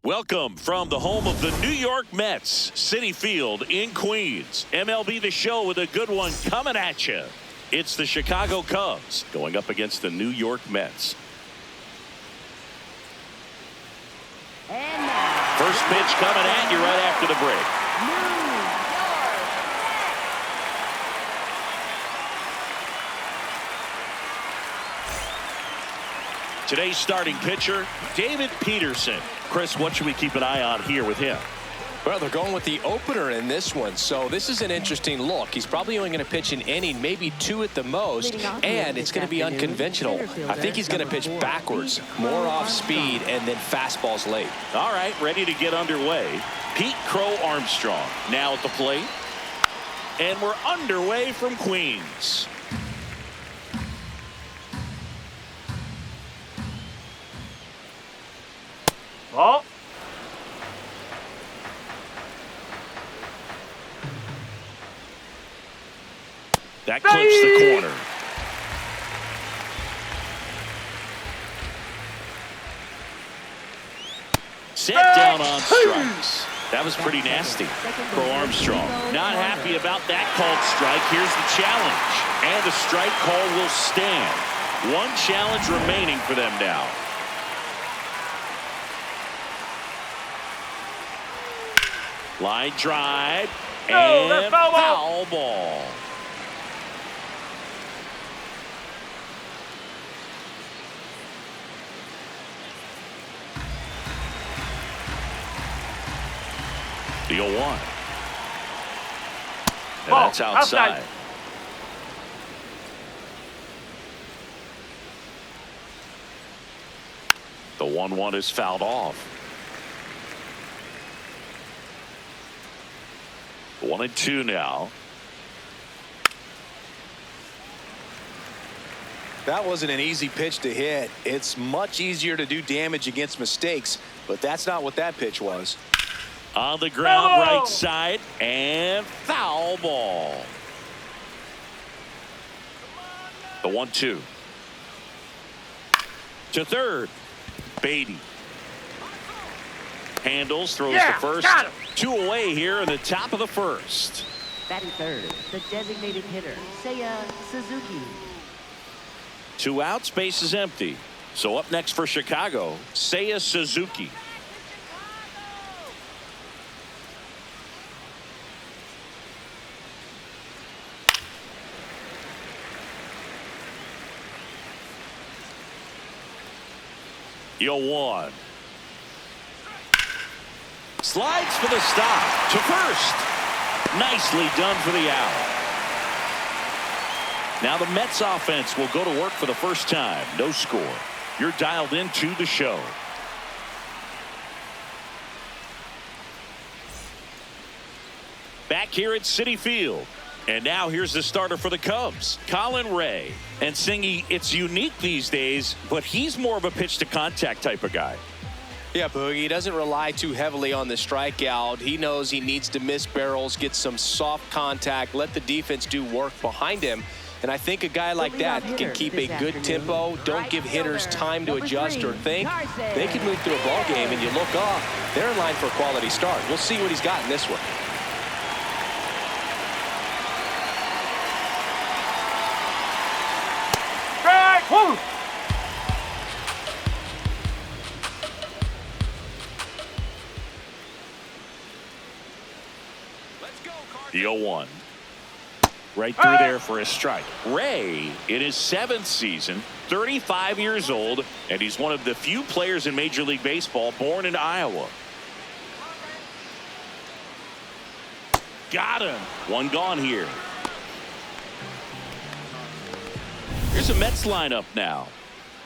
Welcome from the home of the New York Mets, Citi Field in Queens. MLB The Show with a good one coming at you. It's the Chicago Cubs going up against the New York Mets. First pitch coming at you right after the break. Today's starting pitcher, David Peterson. Chris, what should we keep an eye on here with him? Well, they're going with the opener in this one, so this is an interesting look. He's probably only going to pitch an inning, maybe two at the most, and it's going to be unconventional. I think he's going to pitch backwards, more off speed, and then fastballs late. All right, ready to get underway. Pete Crow Armstrong now at the plate, and we're underway from Queens. Oh. That clips the corner. Set down on strikes. That was pretty nasty. Crow Armstrong not happy about that called strike. Here's the challenge. And the strike call will stand. One challenge remaining for them now. Line drive and foul ball. The 0-1. And that's outside. The 1-1 is fouled off. 1-2 now. That wasn't an easy pitch to hit. It's much easier to do damage against mistakes, but that's not what that pitch was. On the ground, right side, and foul ball. The 1-2. To third. Beatty. Handles, throws to first. Two away here in the top of the first. Batting third, the designated hitter, Seiya Suzuki. 2 outs, base is empty. So up next for Chicago, Seiya Suzuki. The 0-1. Slides for the stop to first. Nicely done for the out. Now the Mets offense will go to work for the first time. No score. You're dialed into the show. Back here at Citi Field. And now here's the starter for the Cubs, Colin Ray. And Singy, it's unique these days, but he's more of a pitch to contact type of guy. Yeah, Boogie, he doesn't rely too heavily on the strikeout. He knows he needs to miss barrels, get some soft contact, let the defense do work behind him. And I think a guy like that can keep a good tempo, don't give hitters time to adjust or think. They can move through a ball game, and you look up, they're in line for a quality start. We'll see what he's got in this one. The 0-1. Right through there for a strike. Ray, in his 7th season, 35 years old, and he's one of the few players in Major League Baseball born in Iowa. Got him. One gone here. Here's a Mets lineup now.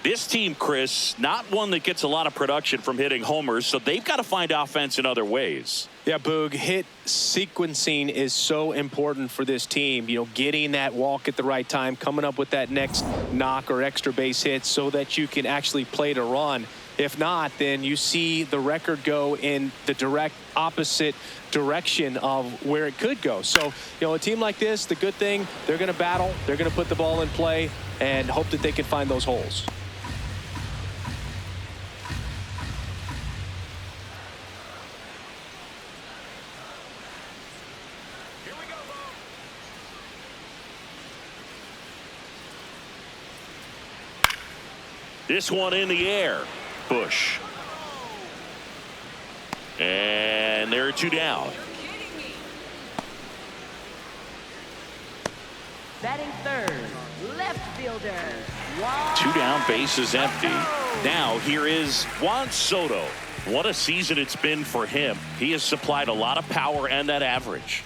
This team, Chris, not one that gets a lot of production from hitting homers, so they've got to find offense in other ways. Yeah, Boog, hit sequencing is so important for this team. You know, getting that walk at the right time, coming up with that next knock or extra base hit so that you can actually play to run. If not, then you see the record go in the direct opposite direction of where it could go. So, you know, a team like this, the good thing, they're going to battle, they're going to put the ball in play and hope that they can find those holes. This one in the air. Bush. And there are 2 down. Batting third, left fielder. 2 down, base is empty. Now here is Juan Soto. What a season it's been for him. He has supplied a lot of power and that average.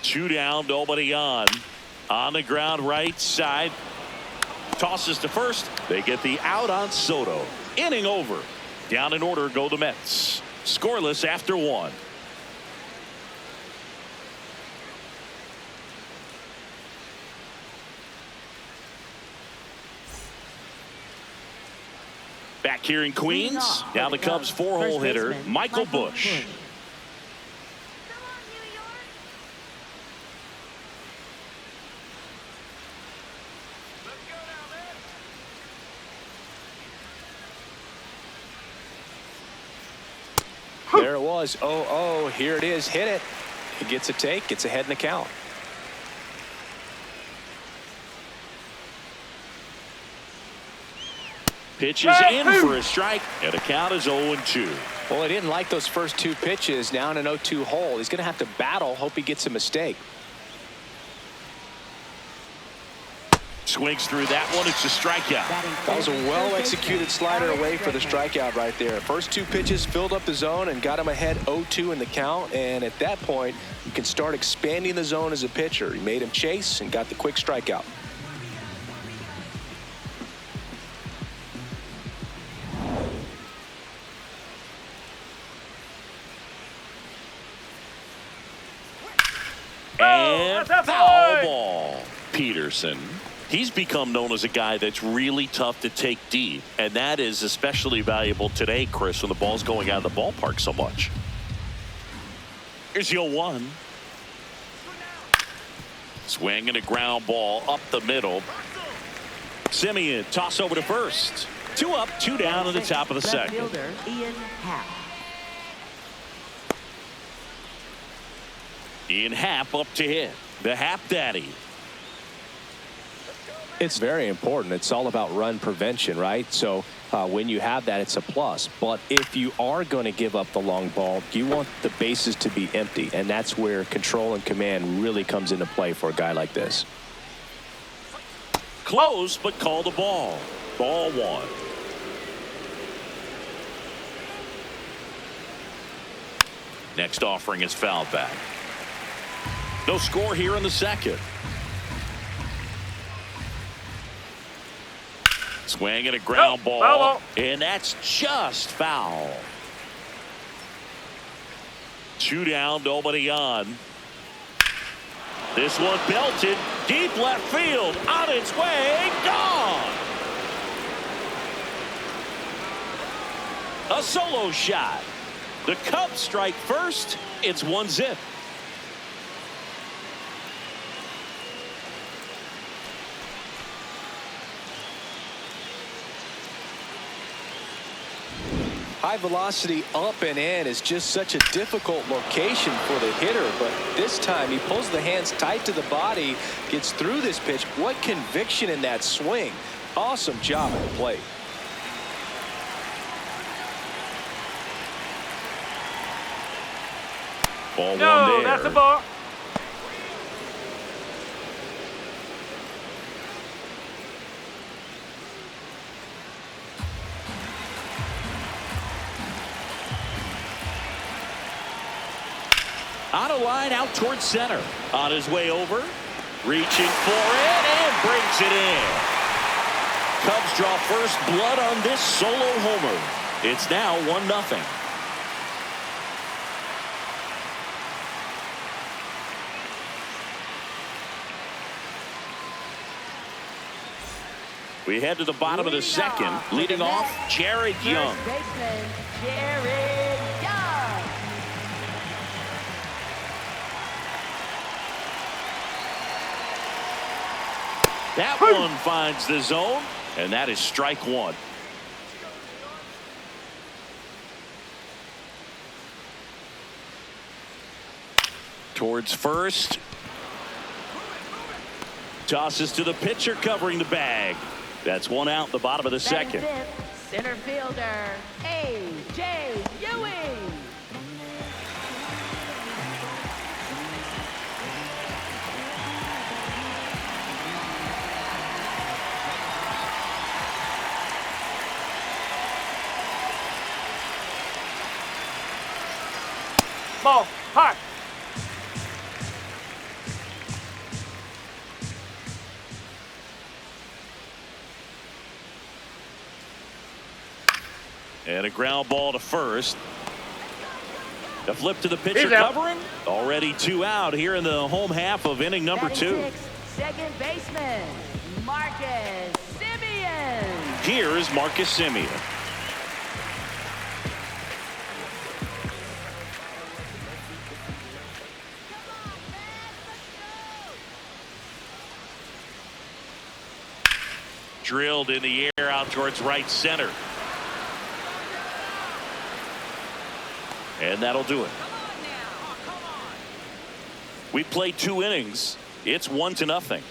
Two down, nobody on. On the ground, right side. Tosses to first. They get the out on Soto. Inning over. Down in order go the Mets. Scoreless after 1. Back here in Queens. Now the Cubs 4-hole hitter, Michael Bush. There it was. 0-0. Here it is. Hit it. He gets a take. Gets ahead in the count. Pitches in for a strike. And the count is 0-2. Well, he didn't like those first 2 pitches. Now in an 0-2 hole. He's going to have to battle. Hope he gets a mistake. Swings through that one. It's a strikeout. That was a well-executed slider away for the strikeout right there. First 2 pitches filled up the zone and got him ahead 0-2 in the count. And at that point, you can start expanding the zone as a pitcher. He made him chase and got the quick strikeout. And foul ball. Peterson. He's become known as a guy that's really tough to take deep, and that is especially valuable today, Chris, when the ball's going out of the ballpark so much. Here's the 0-1. Swing and a ground ball up the middle. Simeon toss over to first. 2 up, 2 down in the top of the second. Fielder, Ian Happ. Ian Happ up to hit. The Happ Daddy. It's very important. It's all about run prevention, right? So when you have that, it's a plus. But if you are going to give up the long ball, you want the bases to be empty. And that's where control and command really comes into play for a guy like this. Close, but called a ball. Ball 1. Next offering is fouled back. No score here in the second. Swing and a ground ball. And that's just foul. 2 down, nobody on. This one belted deep left field. On its way, gone. A solo shot. The Cubs strike first. It's 1-0. High velocity up and in is just such a difficult location for the hitter, but this time he pulls the hands tight to the body, gets through this pitch. What conviction in that swing. Awesome job at the plate. Ball 1 there. That's a ball. On a line out towards center. On his way over. Reaching for it and brings it in. Cubs draw first blood on this solo homer. It's now 1-0. We head to the bottom of the second. Leading off, Jared Young. First baseman, Jared Young. That one finds the zone, and that is strike one. Towards first. Tosses to the pitcher covering the bag. That's one out in the bottom of the second. Center fielder, A.J. Ewing. Ball, high. And a ground ball to first. The flip to the pitcher He's out. covering. Already 2 out here in the home half of inning number 2. Second baseman, Marcus Semien. Here is Marcus Semien. Drilled in the air out towards right center. And that'll do it. We played 2 innings. It's 1-0.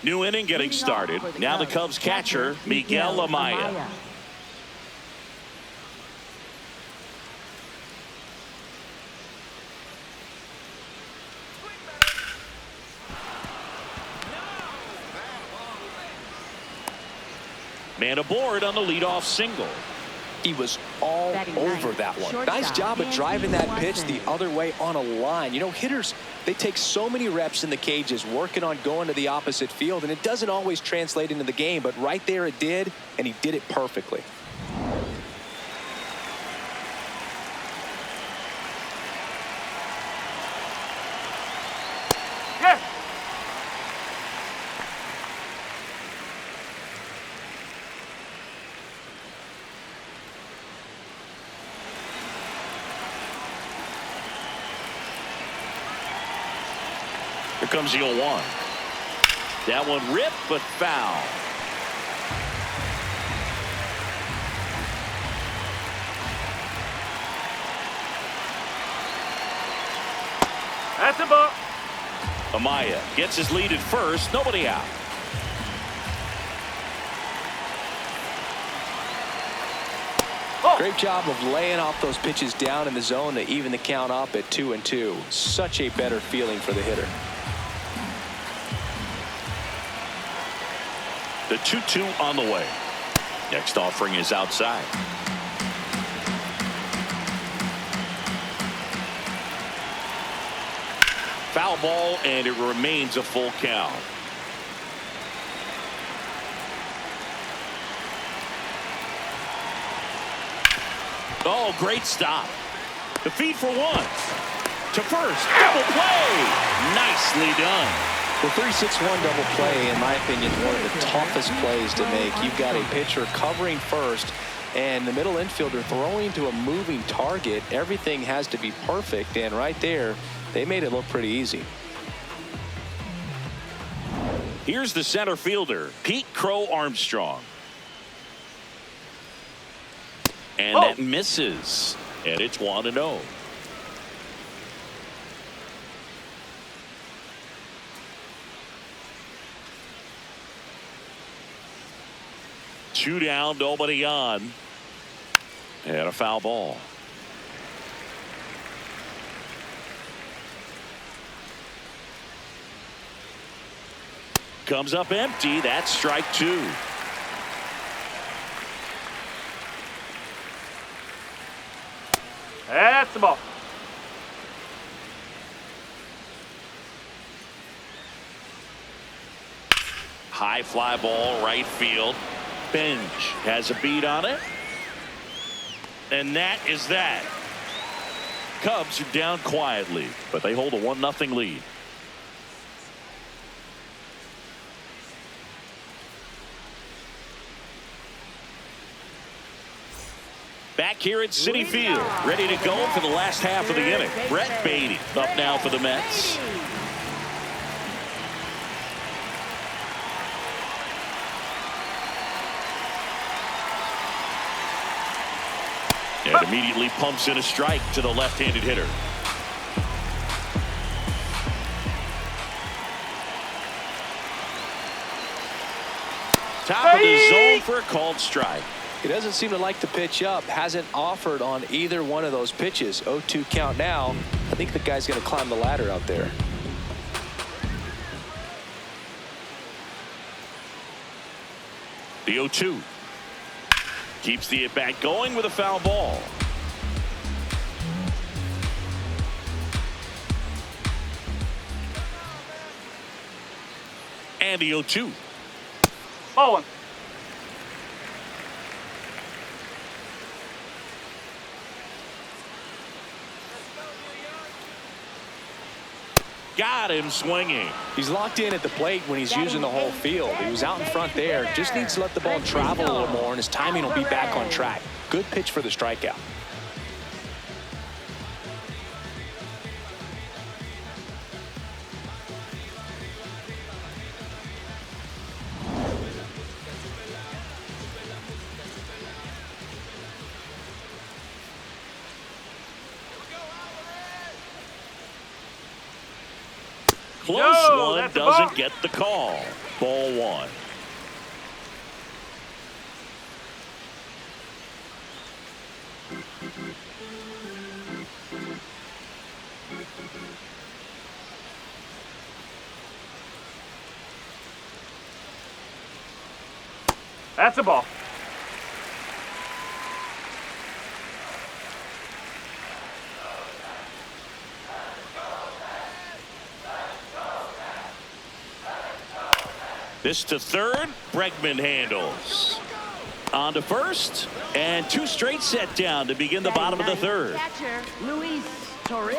New inning getting started. Now the Cubs catcher, Miguel Amaya. Man aboard on the leadoff single. He was all over that one. Nice job of driving that pitch the other way on a line. You know, hitters, they take so many reps in the cages working on going to the opposite field, and it doesn't always translate into the game, but right there it did, and he did it perfectly. Here comes the 0-1. That one ripped, but foul. That's a ball. Amaya gets his lead at first. Nobody out. Great job of laying off those pitches down in the zone to even the count up at 2-2. Such a better feeling for the hitter. The 2-2 on the way. Next offering is outside. Foul ball, and it remains a full count. Oh, great stop. The feed for 1. To first. Double play. Nicely done. The 3-6-1 double play, in my opinion, is one of the toughest plays to make. You've got a pitcher covering first and the middle infielder throwing to a moving target. Everything has to be perfect, and right there, they made it look pretty easy. Here's the center fielder, Pete Crow Armstrong. And that misses. And it's 1-0. Two down, nobody on. And a foul ball. Comes up empty. That's strike 2. That's the ball. High fly ball, right field. Bench has a beat on it. And that is that. Cubs are down quietly, but they hold a 1-0 lead. back here at Citi Field, ready to go for the last half of the inning. Brett Beatty up now for the Mets. And immediately pumps in a strike to the left-handed hitter. Top of the zone for a called strike. He doesn't seem to like the pitch up. Hasn't offered on either one of those pitches. 0-2 count now. I think the guy's going to climb the ladder out there. The 0-2. Keeps the at-bat going with a foul ball. And the 0-2. Ball one. Got him swinging. He's locked in at the plate when he's using the whole field. He was out in front there. Just needs to let the ball travel a little more, and his timing will be back on track. Good pitch for the strikeout. Close one, that's a doesn't ball. get the call. Ball one. That's a ball. This to third. Bregman handles. On to first. And two straight set down to begin the bottom of the third. Catcher, Luis Torres.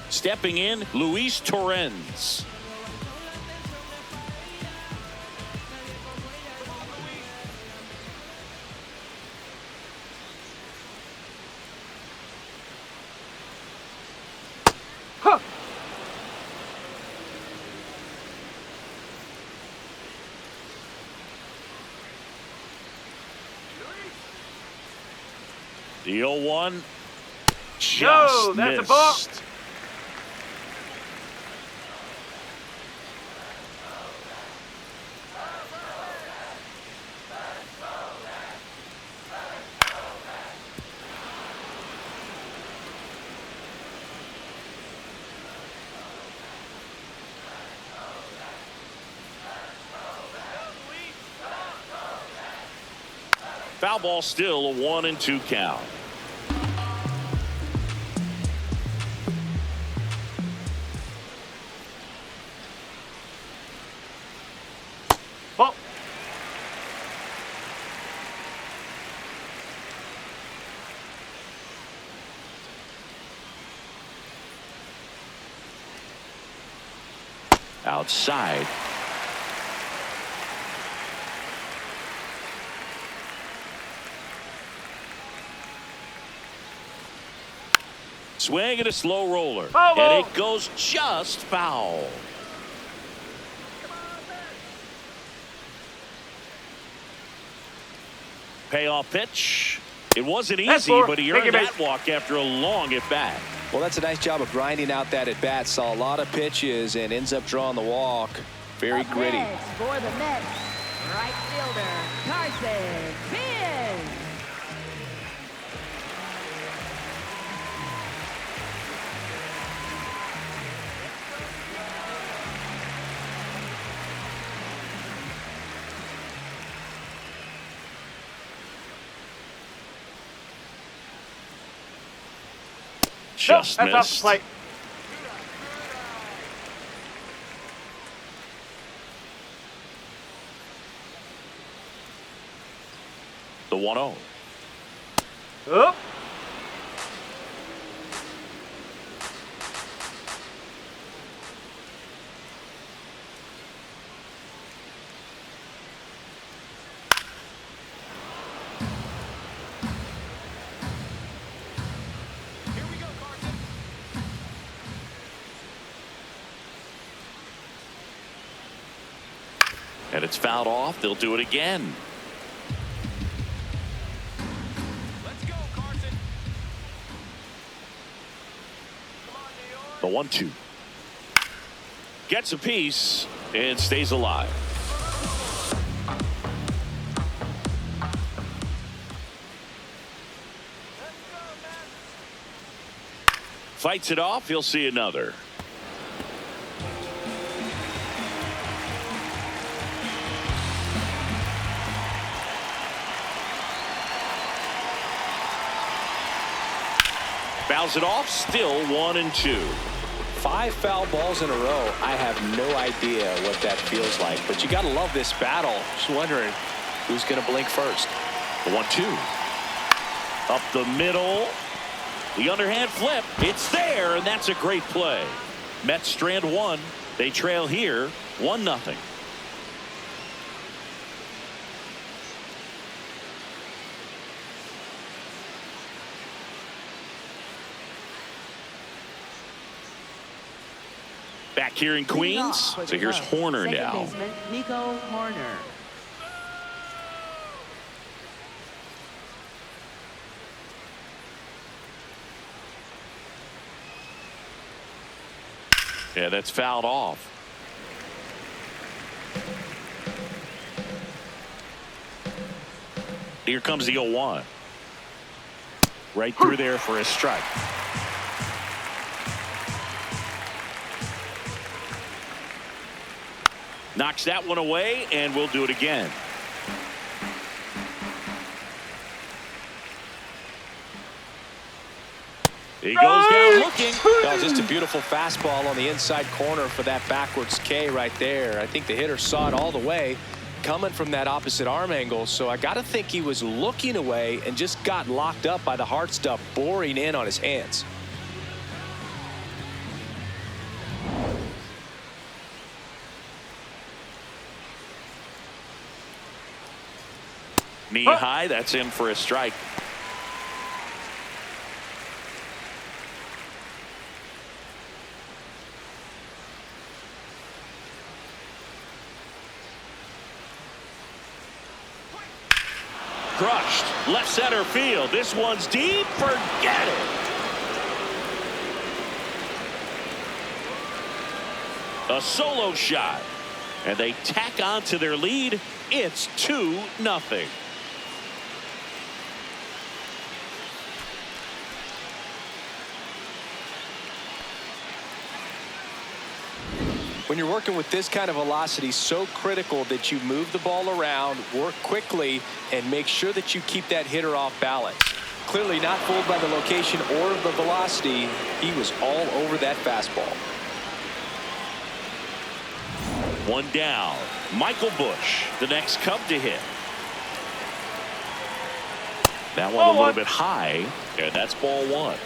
Stepping in, Luis Torrens. Huh. The 0-1. Just No, that's a ball. missed. Foul ball, still a 1-2 count. Ball. Outside. Swing and a slow roller. Foul ball. And it goes just foul. Payoff pitch. It wasn't That's easy, four. but he Take earned your that walk after a long at bat. Well, that's a nice job of grinding out that at bat. Saw a lot of pitches and ends up drawing the walk. Very Up gritty. next for the Mets, right fielder, Carson Pins. Just That's off the missed. plate. The 1-0. Up. And it's fouled off. They'll do it again. Let's go, Carson. The 1-2. Gets a piece and stays alive. Fights it off. He'll see another. Fouls it off. Still 1-2. 5 foul balls in a row. I have no idea what that feels like, but you got to love this battle. Just wondering who's going to blink first. The 1-2. Up the middle. The underhand flip. It's there, and that's a great play. Mets strand 1. They trail here 1-0. Back here in Queens. So here's Horner now. Nico Horner. Yeah, that's fouled off. Here comes the 0-1. Right through there for a strike. Knocks that one away, and we'll do it again. He goes down looking. Oh, just a beautiful fastball on the inside corner for that backwards K right there. I think the hitter saw it all the way coming from that opposite arm angle. So I got to think he was looking away and just got locked up by the hard stuff boring in on his hands. Knee high. That's in for a strike. Crushed. Left center field. This one's deep. Forget it. A solo shot. And they tack on to their lead. It's 2-0. When you're working with this kind of velocity, so critical that you move the ball around, work quickly, and make sure that you keep that hitter off balance. Clearly not fooled by the location or the velocity. He was all over that fastball. One down. Michael Busch, the next Cub to hit. That one a little bit high, and that's ball 1.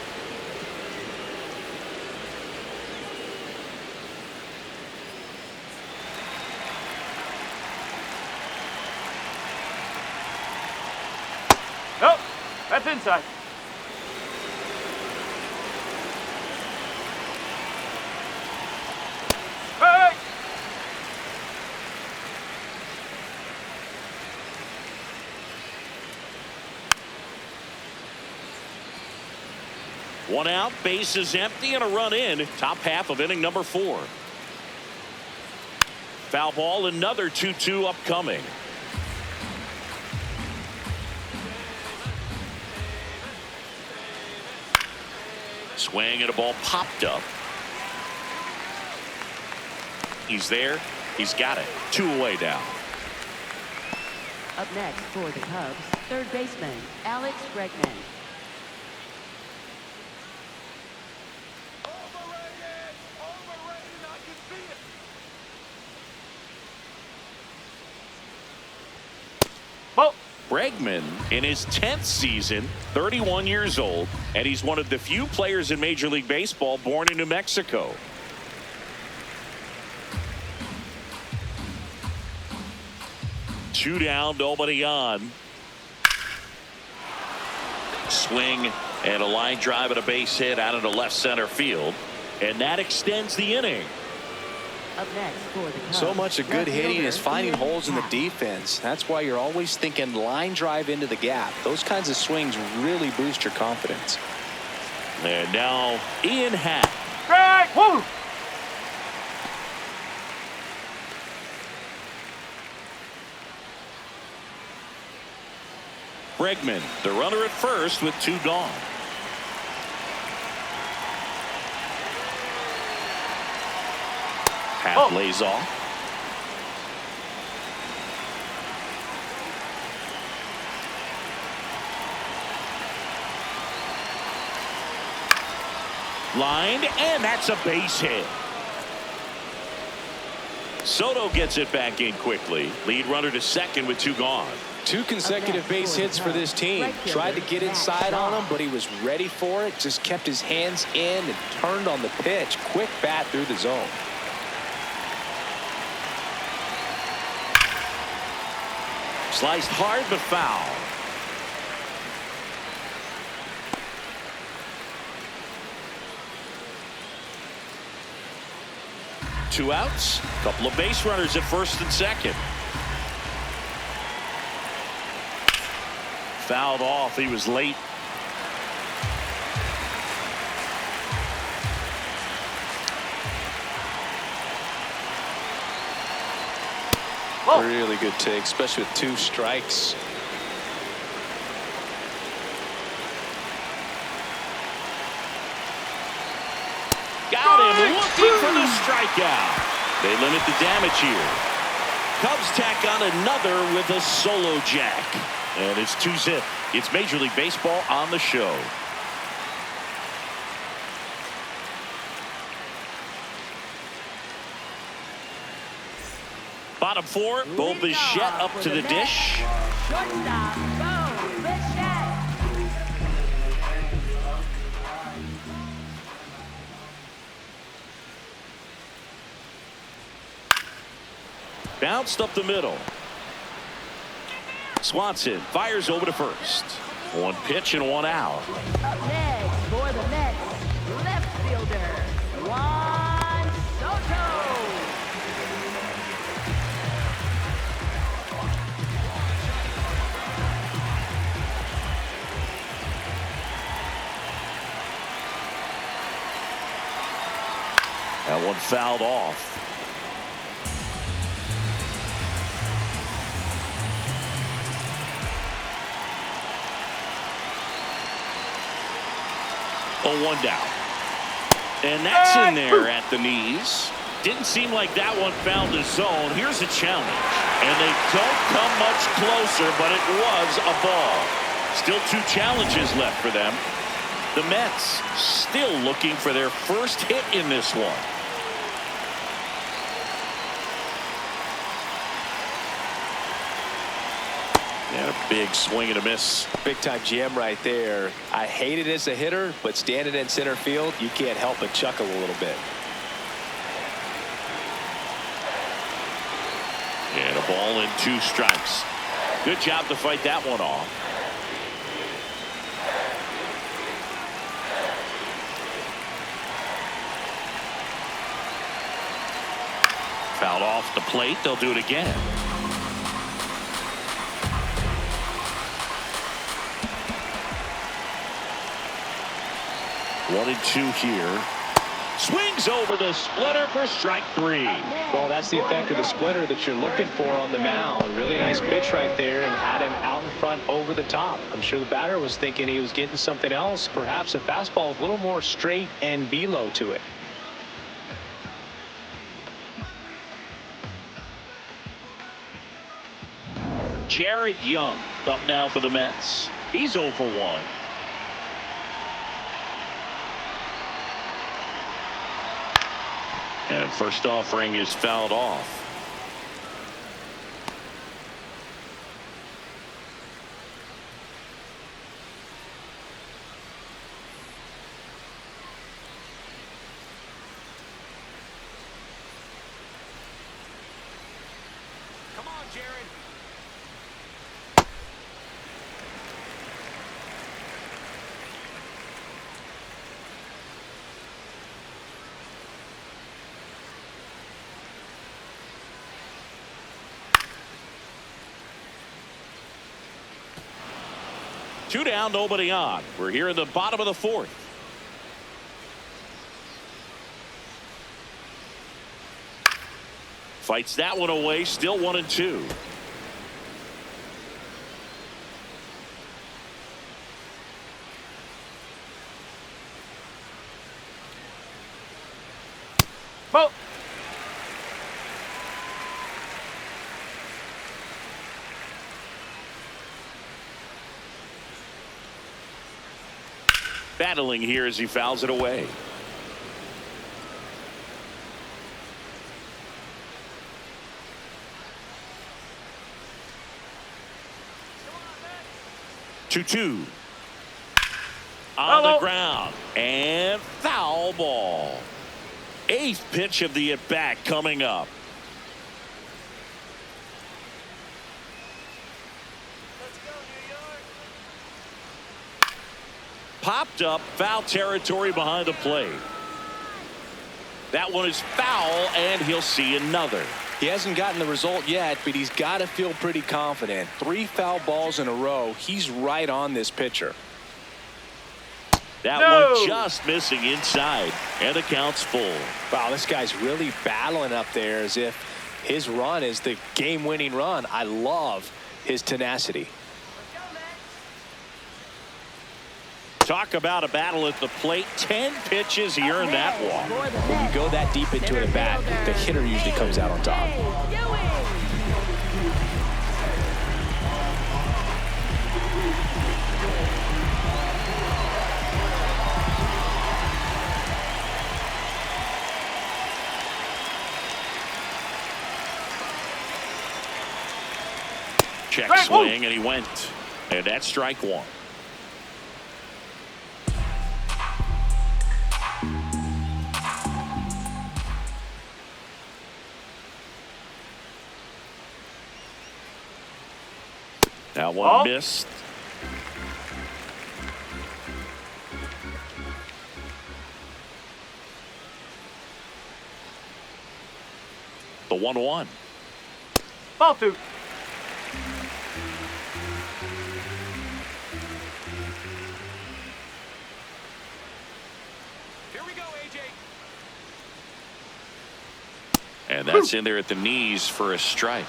Nope, that's inside. Hey! One out, base is empty, and a run in. Top half of inning number 4. Foul ball, another 2-2 upcoming. Swing and a ball popped up. He's there. He's got it. 2 away now. Up next for the Cubs, third baseman Alex Bregman. Bregman in his 10th season, 31 years old, and he's one of the few players in Major League Baseball born in New Mexico. Two down, nobody on. Swing and a line drive and a base hit out into left center field, and that extends the inning. Up next for the Cubs. So much of good left hitting fielder, is finding Ian holes in the Happ. defense. That's why you're always thinking line drive into the gap. Those kinds of swings really boost your confidence. And now Ian Happ. Strike! Woo! Bregman, the runner at first with 2 gone. Happ lays off. Lined, and that's a base hit. Soto gets it back in quickly. Lead runner to second with 2 gone. 2 consecutive base hits for this team. Tried to get inside on him, but he was ready for it. Just kept his hands in and turned on the pitch. Quick bat through the zone. Sliced hard but foul. Two outs. Couple of base runners at first and second. Fouled off. He was late. Whoa. Really good take, especially with 2 strikes. Got him looking for the strikeout. They limit the damage here. Cubs tack on another with a solo jack. And it's 2-zip. It's Major League Baseball on the show. Bottom 4, Bo Bichette up to the dish. Shortstop, Bo Bichette. Bounced up the middle. Swanson fires over to first. 1 pitch and 1 out. Up next for the Mets, left fielder, Juan Soto. That one fouled off. Oh, 1 down. And that's in there at the knees. Didn't seem like that one found the zone. Here's a challenge. And they don't come much closer, but it was a ball. Still 2 challenges left for them. The Mets still looking for their first hit in this one. And a big swing and a miss. Big time jam right there. I hate it as a hitter, but standing in center field, you can't help but chuckle a little bit. And a ball and 2 strikes. Good job to fight that one off. Fouled off the plate. They'll do it again. One and 2 here. Swings over the splitter for strike 3. Well, that's the effect of the splitter that you're looking for on the mound. Really nice pitch right there and had him out in front over the top. I'm sure the batter was thinking he was getting something else, perhaps a fastball with a little more straight and velo to it. Jared Young up now for the Mets. He's 0 for 1. And first offering is fouled off. Come on, Jared. Two down, nobody on. We're here in the bottom of the fourth. Fights that one away, still 1-2. Ball. Battling here as he fouls it away. Two on the ground and foul ball. Eighth pitch of the at-bat coming up. Popped up, foul territory behind the plate. That one is foul, and he'll see another. He hasn't gotten the result yet, but he's got to feel pretty confident. 3 foul balls in a row. He's right on this pitcher. That one just missing inside, and the count's full. Wow, this guy's really battling up there as if his run is the game-winning run. I love his tenacity. Talk about a battle at the plate. 10 pitches, he earned that walk. When you go that deep into an at-bat, the hitter usually comes out on top. Check swing, and he went. And that's strike one. That one missed. The 1-1. Ball 2. Here we go, AJ. And that's in there at the knees for a strike.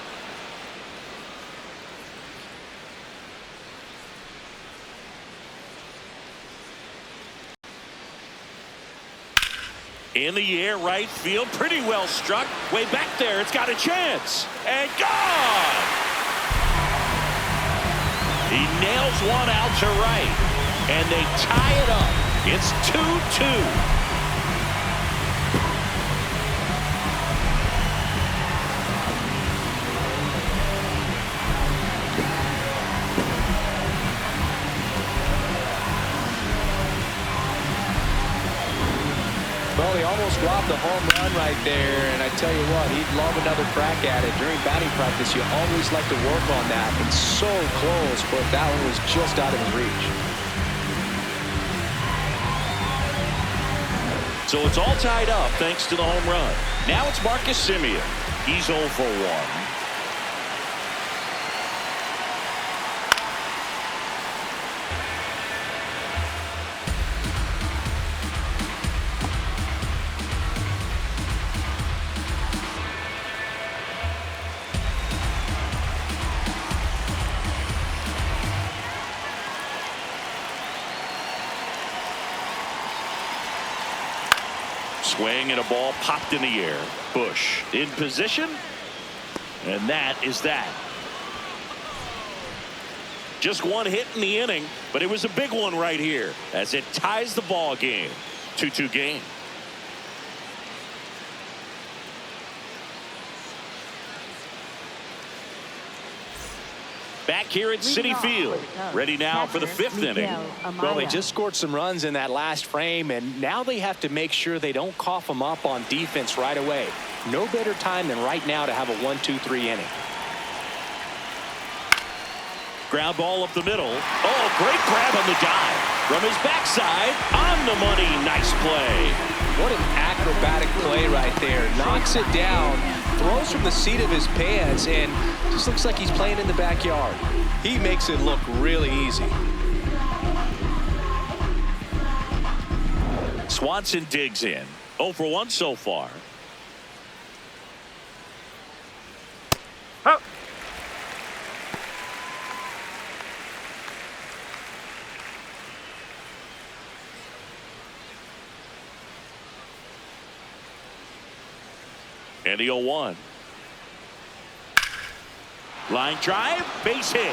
In the air, right field, pretty well struck. Way back there, it's got a chance. And gone! He nails one out to right. And they tie it up. It's 2-2. Well, he almost robbed the home run right there, and I tell you what, he'd love another crack at it. During batting practice, you always like to work on that. It's so close, but that one was just out of his reach. So it's all tied up thanks to the home run. Now it's Marcus Semien. He's 0 for 1. Swing and a ball popped in the air. Bush in position. And that is that. Just one hit in the inning, but it was a big one right here as it ties the ball game. 2-2 game. Back here at Citi Field. Ready now for the 5th inning. Well, they just scored some runs in that last frame, and now they have to make sure they don't cough them up on defense right away. No better time than right now to have a 1-2-3 inning. Ground ball up the middle. Oh, great grab on the dive. From his backside, on the money. Nice play. What an acrobatic play right there. Knocks it down, throws from the seat of his pants, and just looks like he's playing in the backyard. He makes it look really easy. Swanson digs in. 0 for 1 so far. Up. And the 0-1. Line drive, base hit.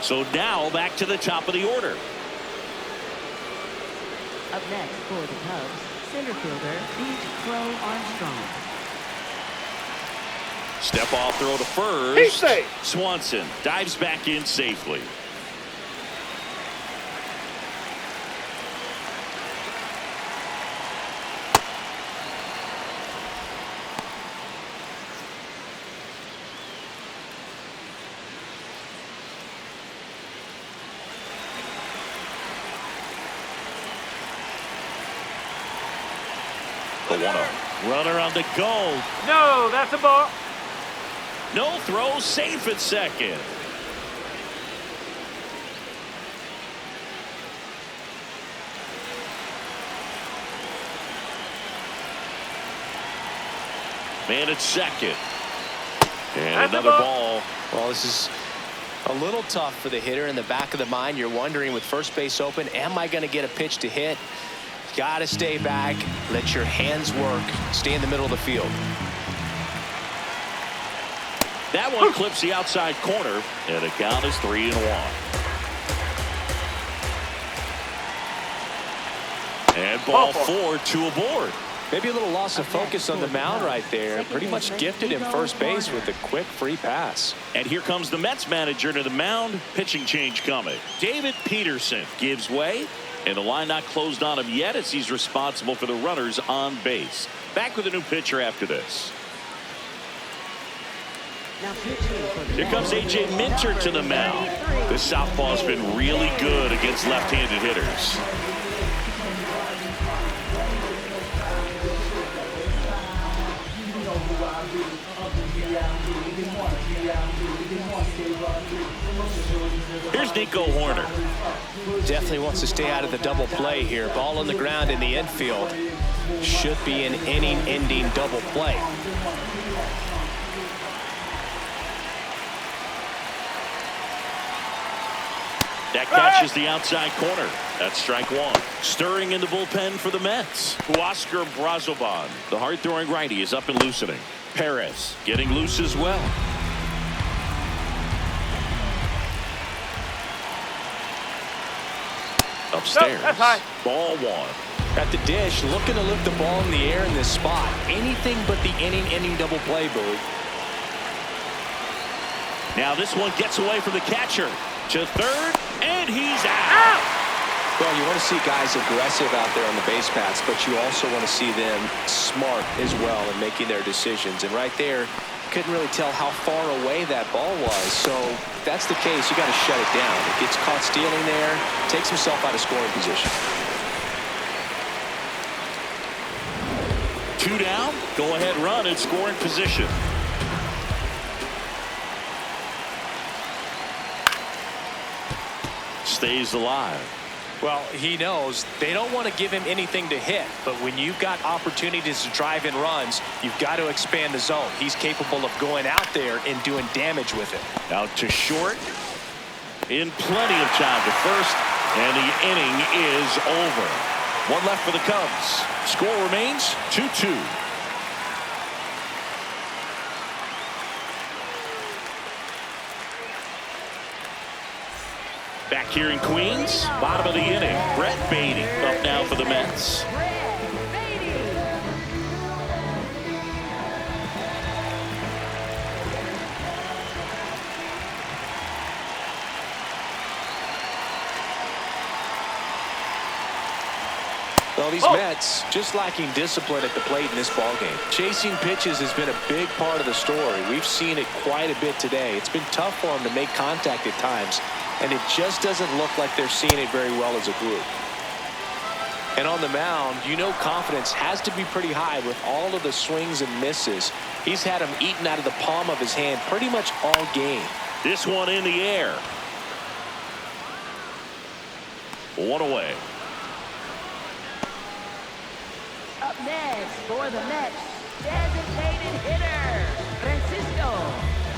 So now back to the top of the order. Up next for the Cubs, center fielder Beach Crow Armstrong. Step off throw to first. He's safe. Swanson dives back in safely. The 1-0. Runner on the go. No, that's a ball. No throw, safe at second. Man at second. And That's a another ball. ball. Well, this is a little tough for the hitter. In the back of the mind, you're wondering with first base open, am I going to get a pitch to hit? Got to stay back, let your hands work, stay in the middle of the field. That one clips the outside corner, and the count is 3-1. And ball 4, 2 aboard. Maybe a little loss of focus on the mound right there. Pretty much gifted him first base with a quick free pass. And here comes the Mets manager to the mound. Pitching change coming. David Peterson gives way, and the line not closed on him yet as he's responsible for the runners on base. Back with a new pitcher after this. Now pitching for the Here comes A.J. Minter to the mound. This southpaw's been really good against left-handed hitters. Here's Nico Horner. Definitely wants to stay out of the double play here. Ball on the ground in the infield. Should be an inning-ending double play. That catches the outside corner. That's strike 1. Stirring in the bullpen for the Mets. Huascar Brazoban, the hard-throwing righty, is up and loosening. Perez getting loose as well. Upstairs. That's high. Ball 1. At the dish, looking to lift the ball in the air in this spot. Anything but the inning double play, Boog. Now this one gets away from the catcher to third, and he's out. Well, you want to see guys aggressive out there on the base paths, but you also want to see them smart as well in making their decisions. And right there, couldn't really tell how far away that ball was. So if that's the case, you got to shut it down. It gets caught stealing there, takes himself out of scoring position. 2 down, go ahead run in scoring position. Stays alive. Well, he knows they don't want to give him anything to hit, but when you've got opportunities to drive in runs, you've got to expand the zone. He's capable of going out there and doing damage with it. Out to short. In plenty of time to first, and the inning is over. 1 left for the Cubs. Score remains 2-2. Back here in Queens, bottom of the inning. Brett Beatty up now for the Mets. Well, these Mets just lacking discipline at the plate in this ballgame. Chasing pitches has been a big part of the story. We've seen it quite a bit today. It's been tough for them to make contact at times, and it just doesn't look like they're seeing it very well as a group. And on the mound, you know confidence has to be pretty high with all of the swings and misses. He's had them eaten out of the palm of his hand pretty much all game. This one in the air. 1 away. Up next for the Mets, designated hitter, Francisco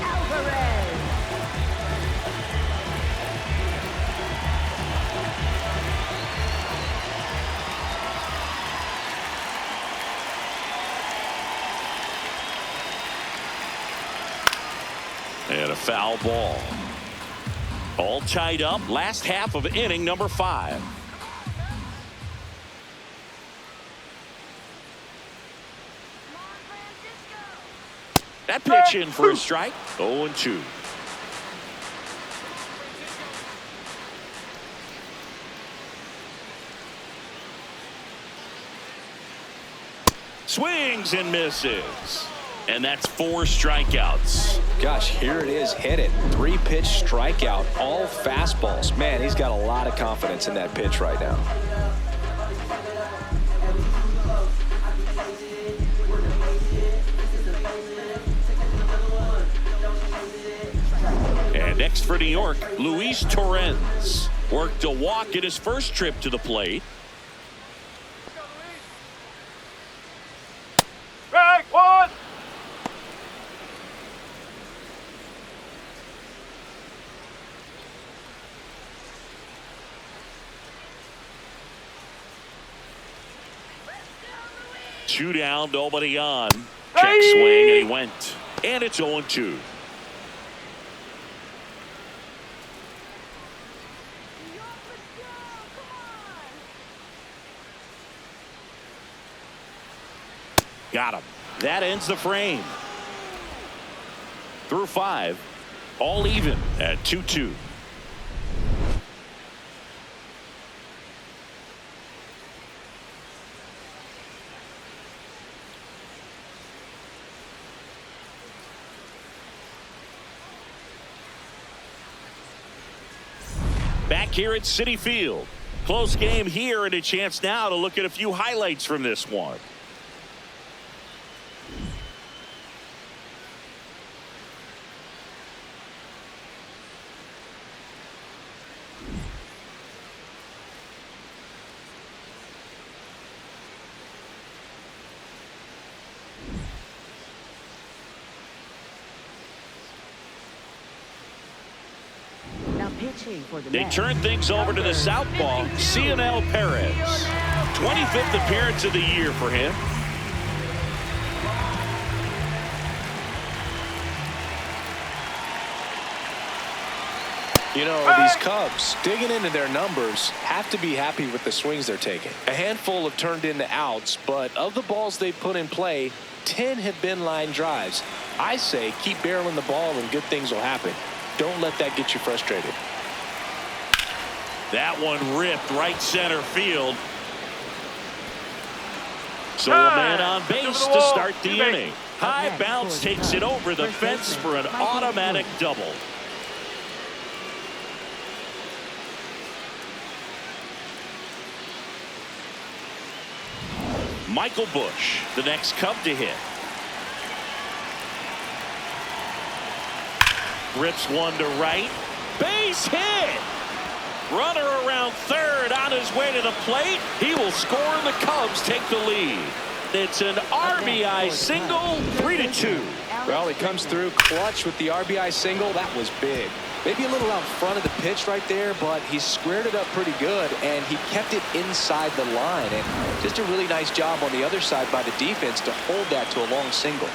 Alvarez. And a foul ball. All tied up. Last half of inning number 5. That pitch in for a strike. 0-2. Swings and misses. And that's 4 strikeouts. Gosh, here it is. Hit it. 3-pitch strikeout. All fastballs. Man, he's got a lot of confidence in that pitch right now. And next for New York, Luis Torrens. Worked a walk in his first trip to the plate. Strike one. Two down, nobody on. Check swing, and he went. And it's 0-2. Got him. That ends the frame. Through 5. All even at 2-2. Back here at Citi Field. Close game here, and a chance now to look at a few highlights from this one. They turn things over to the southpaw, Cionel Perez. 25th appearance of the year for him. You know, these Cubs, digging into their numbers, have to be happy with the swings they're taking. A handful have turned into outs, but of the balls they've put in play, 10 have been line drives. I say keep barreling the ball and good things will happen. Don't let that get you frustrated. That one ripped right center field. So a man on base to start the inning. High bounce takes it over the fence for an automatic double. Michael Busch, the next Cub to hit. Rips one to right. Base hit. Runner around third on his way to the plate. He will score, and the Cubs take the lead. It's an RBI single, 3-2. Well, he comes through clutch with the RBI single. That was big. Maybe a little out front of the pitch right there, but he squared it up pretty good, and he kept it inside the line. And just a really nice job on the other side by the defense to hold that to a long single.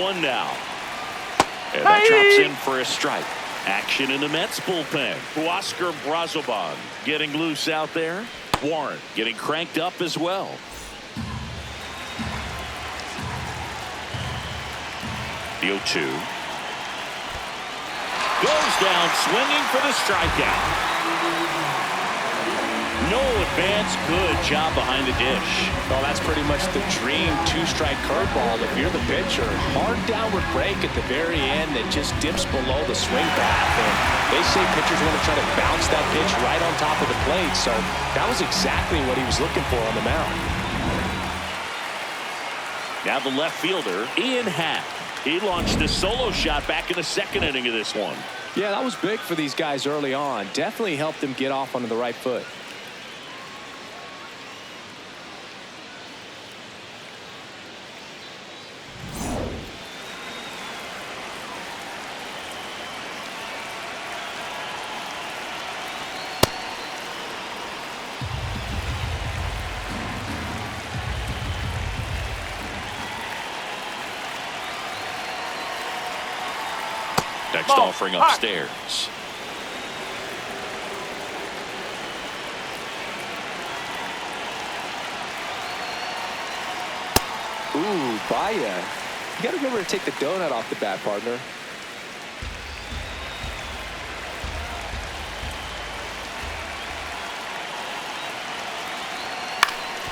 One now. And that drops in for a strike. Action in the Mets bullpen. Oscar Brazoban getting loose out there. Warren getting cranked up as well. The 0-2. Goes down swinging for the strikeout. No advance. Good job behind the dish. Well, that's pretty much the dream two-strike curveball. If you're the pitcher, hard downward break at the very end that just dips below the swing path. And they say pitchers want to try to bounce that pitch right on top of the plate. So that was exactly what he was looking for on the mound. Now the left fielder, Ian Happ. He launched a solo shot back in the second inning of this one. Yeah, that was big for these guys early on. Definitely helped them get off onto the right foot. Next offering upstairs. Ooh, Baya. You got to remember to take the donut off the bat, partner.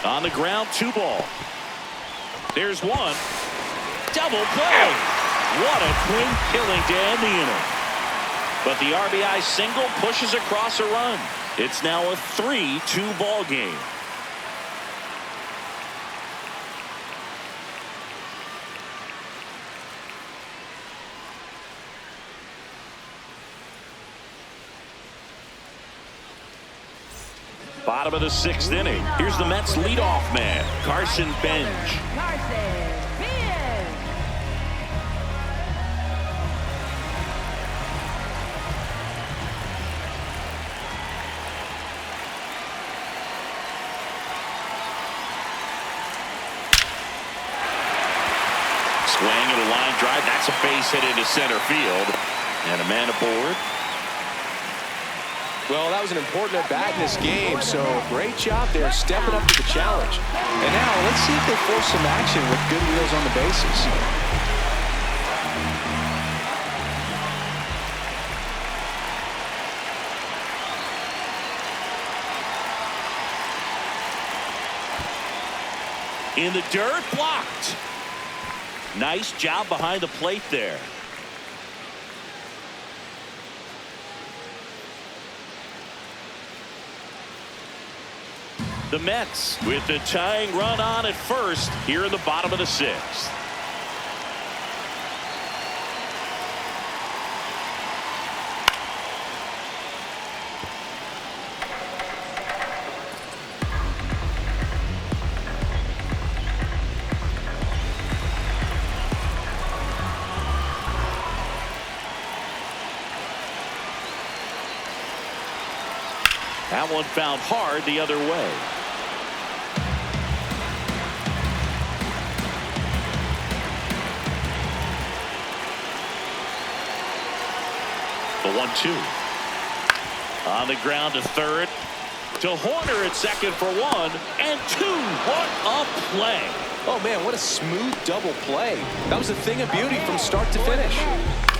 On the ground, 2 ball. There's 1. Double play. What a twin killing to end the inning. But the RBI single pushes across a run. It's now a 3-2 ball game. Bottom of the 6th inning. Here's the Mets leadoff man, Carson Bench. Carson Bench. Swing and a line drive. That's a base hit into center field. And a man aboard. Well, that was an important at-bat in this game, so great job there stepping up to the challenge. And now let's see if they force some action with good wheels on the bases. In the dirt, blocked. Nice job behind the plate there. The Mets with the tying run on at first here in the bottom of the 6th. That one found hard the other way. The 1-2. On the ground to third. To Horner at second for 1 and 2. What a play. Oh, man, what a smooth double play. That was a thing of beauty from start to finish.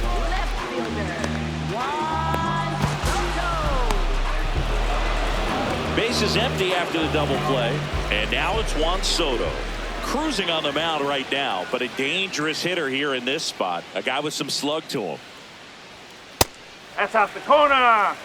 Left fielder. Base is empty after the double play. And now it's Juan Soto. Cruising on the mound right now, but a dangerous hitter here in this spot. A guy with some slug to him. That's off the corner.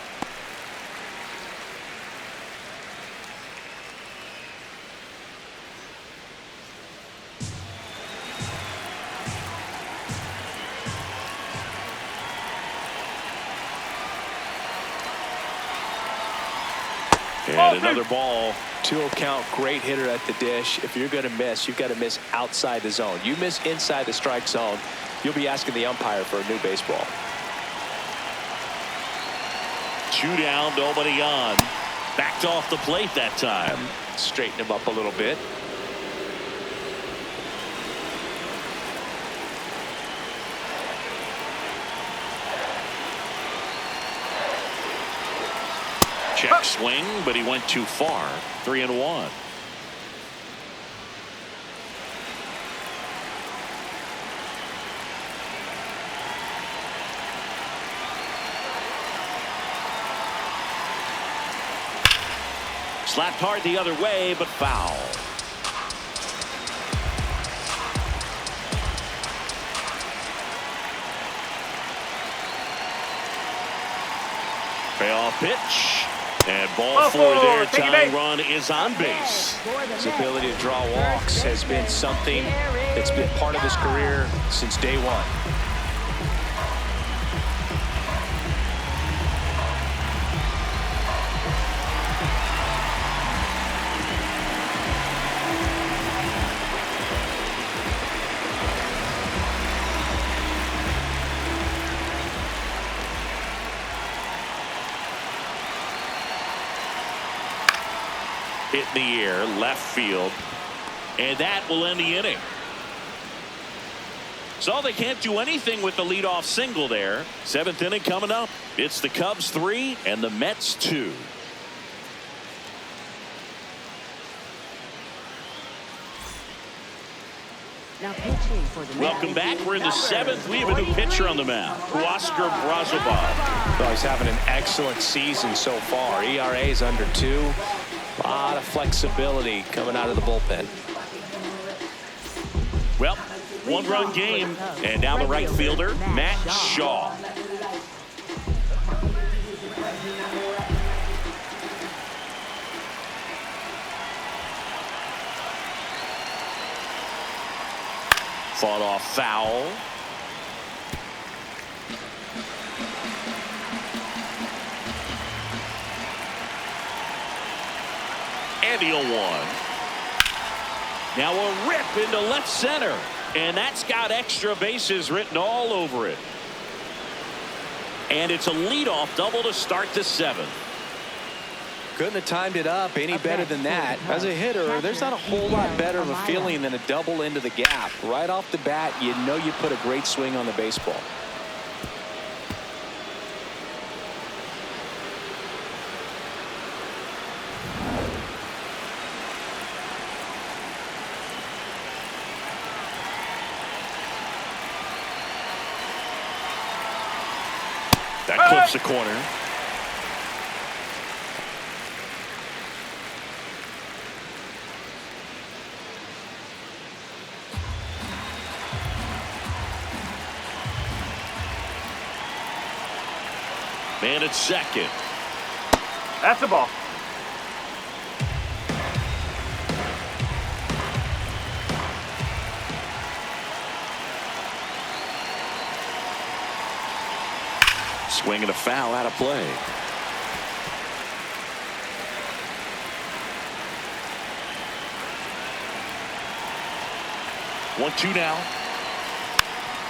And another ball. 2-0 count, great hitter at the dish. If you're going to miss, you've got to miss outside the zone. You miss inside the strike zone, you'll be asking the umpire for a new baseball. 2 down, nobody on. Backed off the plate that time. Straighten him up a little bit. Check swing, but he went too far. 3-1. Slapped hard the other way, but foul. Payoff pitch. And ball four there. Tying run is on base. His ability to draw walks has been something that's been part of his career since day one. Hit in the air, left field, and that will end the inning. So they can't do anything with the leadoff single there. Seventh inning coming up. It's the Cubs 3 and the Mets 2. Now pitching for the Welcome back. We're in the seventh. We have a new pitcher on the mound, Oscar Brazobov. Well, he's having an excellent season so far. ERA is under 2. A lot of flexibility coming out of the bullpen. Well, one-run game, and now the right fielder, Matt Shaw. Fought off foul. And he'll one. Now a rip into left center. And that's got extra bases written all over it. And it's a leadoff double to start the seventh. Couldn't have timed it up any better than that. As a hitter, there's not a whole lot better of a feeling than a double into the gap. Right off the bat, you know you put a great swing on the baseball. That clips the corner. Man at second. That's the ball. Swing and a foul out of play. One-two now.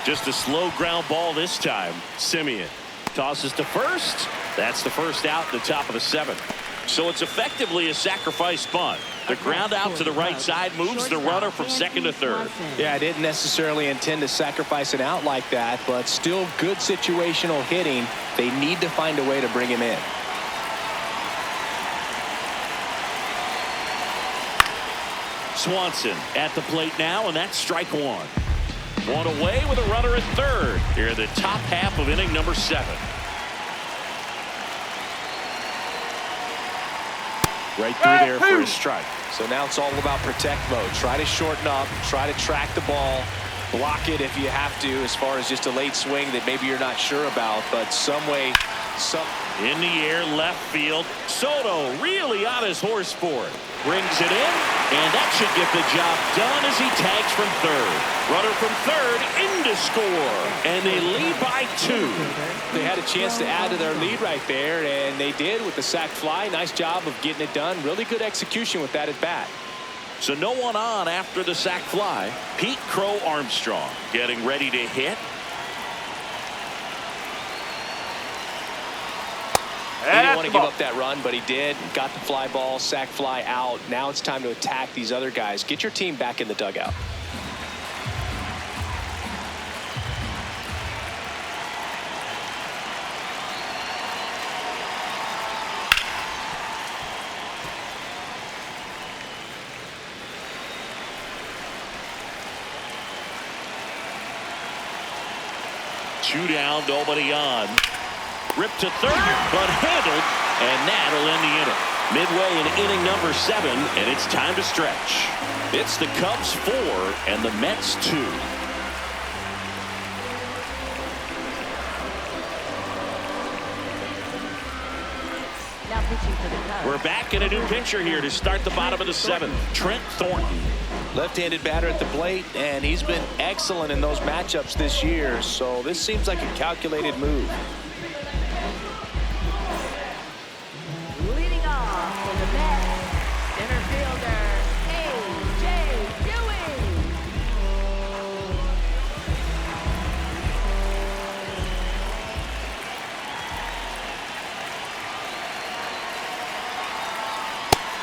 Just a slow ground ball this time. Simeon tosses to first. That's the first out at the top of the seventh. So it's effectively a sacrifice bunt. The ground out to the right side moves the runner from second to third. Yeah, I didn't necessarily intend to sacrifice an out like that, but still good situational hitting. They need to find a way to bring him in. Swanson at the plate now, and that's strike one. One away with a runner at third here in the top half of inning number 7. Right through there for a strike. So now it's all about protect mode. Try to shorten up, try to track the ball, block it if you have to, as far as just a late swing that maybe you're not sure about, but some way, in the air, left field. Soto really on his horse for it. Brings it in, and that should get the job done as he tags from third. Runner from third in to score, and they lead by 2. They had a chance to add to their lead right there, and they did with the sac fly. Nice job of getting it done. Really good execution with that at bat. So no one on after the sac fly. Pete Crow Armstrong getting ready to hit. He didn't want to give up that run, but he did. Got the fly ball, sac fly out. Now it's time to attack these other guys. Get your team back in the dugout. Two down, nobody on. Ripped to third, but handled, and that'll end the inning. Midway in inning number 7, and it's time to stretch. It's the Cubs 4 and the Mets 2. Now pitching for the Cubs. We're back in a new pitcher here to start the bottom of the 7th. Trent Thornton. Left-handed batter at the plate, and he's been excellent in those matchups this year, so this seems like a calculated move. Leading off for the Mets, center fielder, A.J. Ewing.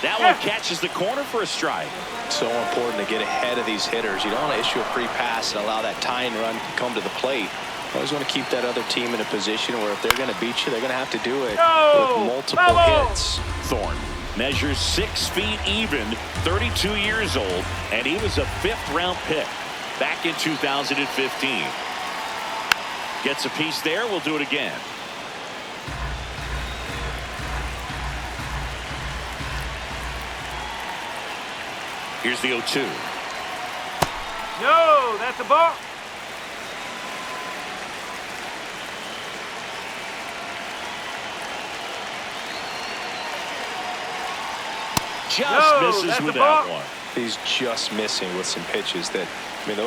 That one catches the corner for a strike. So important to get ahead of these hitters. You don't want to issue a free pass and allow that tying run to come to the plate. You always want to keep that other team in a position where if they're going to beat you, they're going to have to do it with multiple hits. Thornton measures 6 feet even, 32 years old, and he was a 5th-round pick back in 2015. Gets a piece there. We'll do it again. Here's the 0-2. No, that's a ball. Just misses that's with a that ball. one. He's just missing with some pitches that, I mean,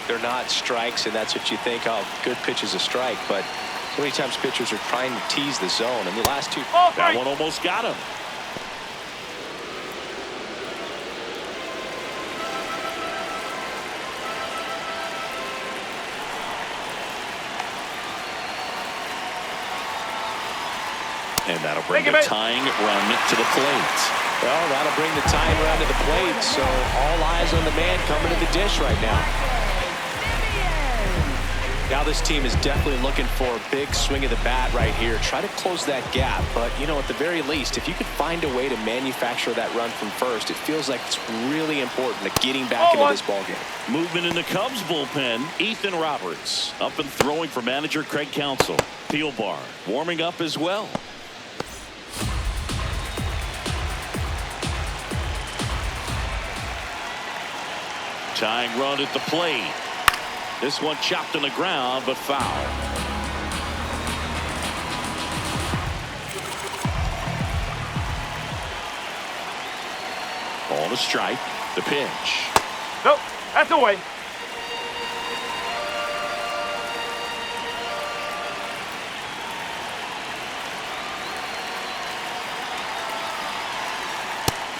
they're not strikes, and that's what you think, oh, good pitch is a strike, but so many times pitchers are trying to tease the zone, and the last two. That one almost got him. And that'll bring the tying run to the plate. Well, that'll bring the tying run to the plate, so all eyes on the man coming to the dish right now. Now this team is definitely looking for a big swing of the bat right here. Try to close that gap, but, you know, at the very least, if you could find a way to manufacture that run from first, it feels like it's really important to getting back into this ballgame. Movement in the Cubs bullpen. Ethan Roberts up and throwing for manager Craig Counsell. Thielbar warming up as well. Tying run at the plate. This one chopped on the ground, but foul. Ball to strike. The pitch. Nope, that's away.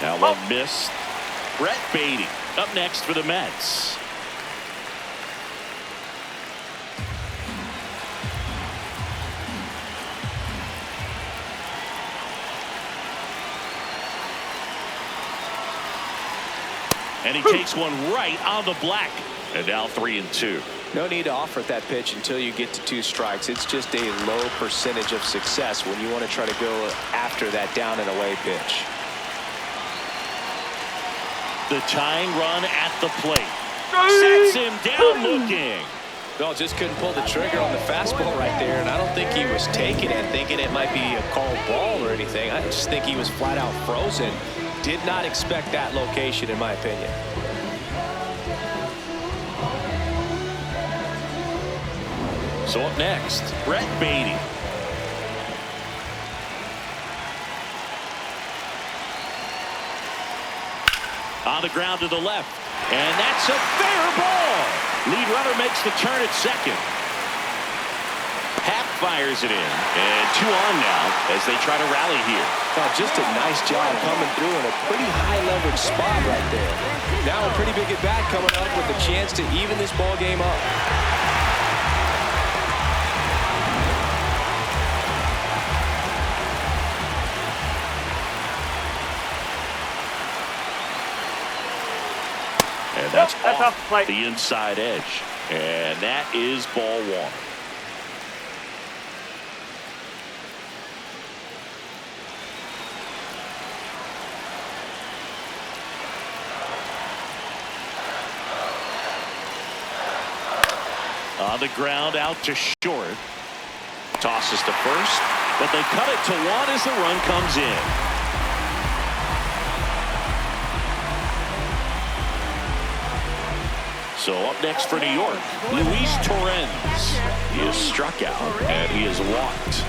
Now one missed. Brett Beatty up next for the Mets. And he takes one right on the black. And now 3-2. No need to offer that pitch until you get to 2 strikes. It's just a low percentage of success when you want to try to go after that down and away pitch. The tying run at the plate. Sets him down looking. Well, just couldn't pull the trigger on the fastball right there, and I don't think he was taking it, thinking it might be a called ball or anything. I just think he was flat out frozen. Did not expect that location, in my opinion. So up next, Brett Beatty. On the ground to the left. And that's a fair ball. Lead runner makes the turn at second. Happ fires it in. And 2 on now as they try to rally here. Oh, just a nice job coming through in a pretty high leverage spot right there. Now a pretty big at bat coming up with a chance to even this ball game up. And that's off off the plate. the inside edge. And that is ball 1. On the ground out to short. Tosses to first, but they cut it to 1 as the run comes in. So up next for New York, Luis Torrens. He is struck out and he is walked.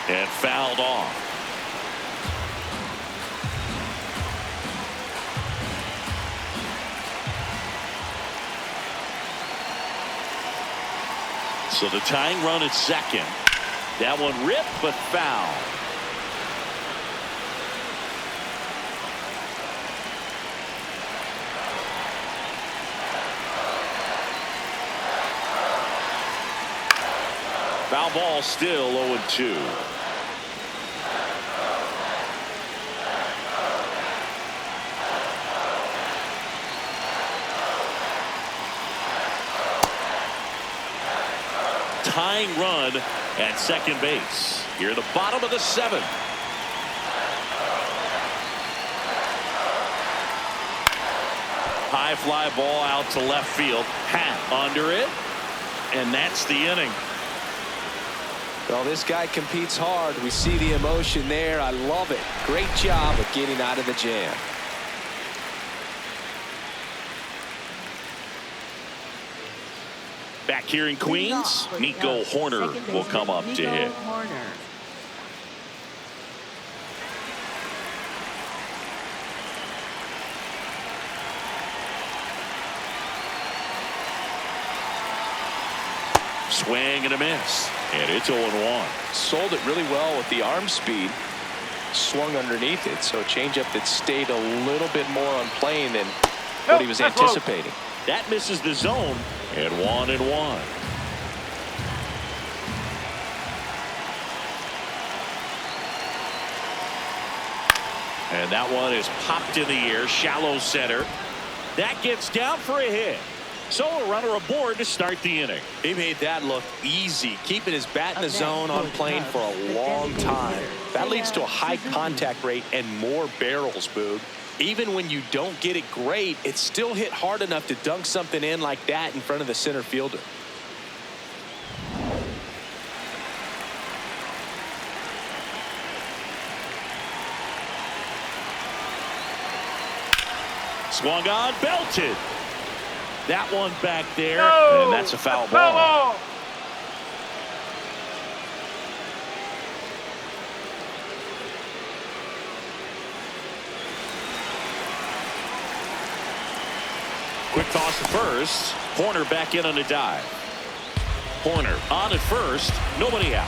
And fouled off. So the tying run at second. That one ripped but foul. Foul ball, still 0-2. Tying run at second base. Here at the bottom of the seventh. High fly ball out to left field. Hat under it. And that's the inning. Well, this guy competes hard. We see the emotion there. I love it. Great job of getting out of the jam. Back here in Queens, Nico Horner will come up to hit. Swing and a miss. And it's 0-1. Sold it really well with the arm speed. Swung underneath it. So a changeup that stayed a little bit more on plane than what he was anticipating. That misses the zone. And 1-1. And that one is popped in the air. Shallow center. That gets down for a hit. So a runner aboard to start the inning. He made that look easy, keeping his bat in the zone on plane for a long time. That leads to a high contact rate and more barrels, Boog. Even when you don't get it great, it's still hit hard enough to dunk something in like that in front of the center fielder. Swung on, belted. That one back there, no, and that's a foul ball. Quick toss to first. Horner back in on a dive. Horner on at first. Nobody out.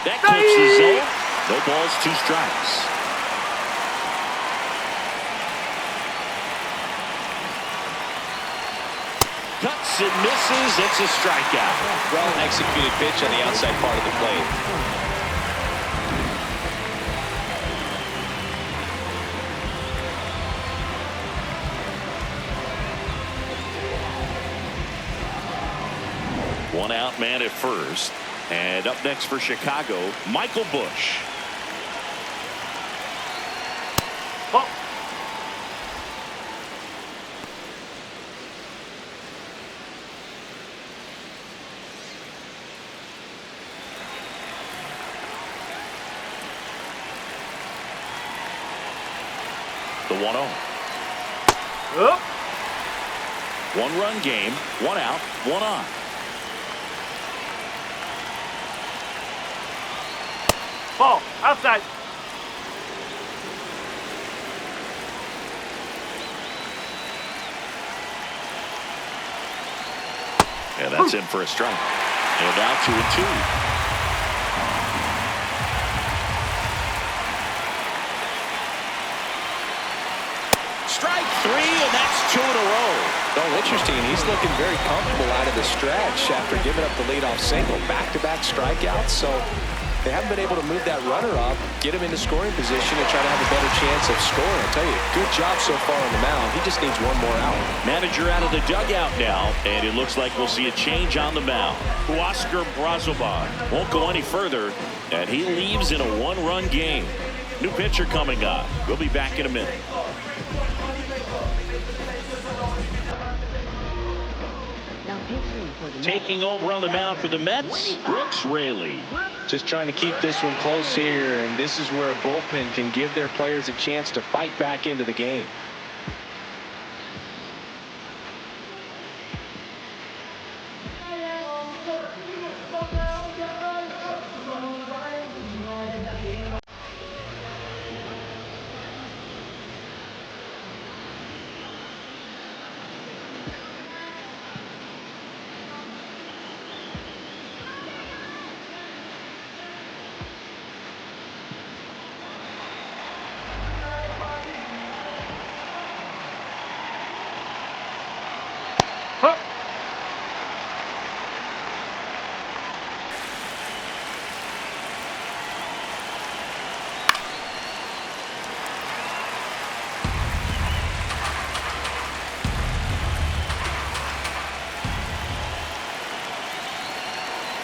That clips the zone. No balls, 2 strikes. Cuts and misses. It's a strikeout. Well executed pitch on the outside part of the plate. One out, man at first. And up next for Chicago, Michael Busch. Oh. The 1-0. Oh. 1-run game, 1 out, 1 on. Ball outside. And that's in for a strike. And now 2-2. Strike 3, and that's 2 in a row. Oh, interesting. He's looking very comfortable out of the stretch after giving up the leadoff single. Back-to-back strikeouts. So they haven't been able to move that runner up, get him into scoring position, and try to have a better chance of scoring. I tell you, good job so far on the mound. He just needs one more out. Manager out of the dugout now, and it looks like we'll see a change on the mound. Huascar Brazoban won't go any further, and he leaves in a 1-run game. New pitcher coming up. We'll be back in a minute. Pitching for the Mets. Taking over on the mound for the Mets, Brooks Raley. Just trying to keep this one close here, and this is where a bullpen can give their players a chance to fight back into the game. Huh.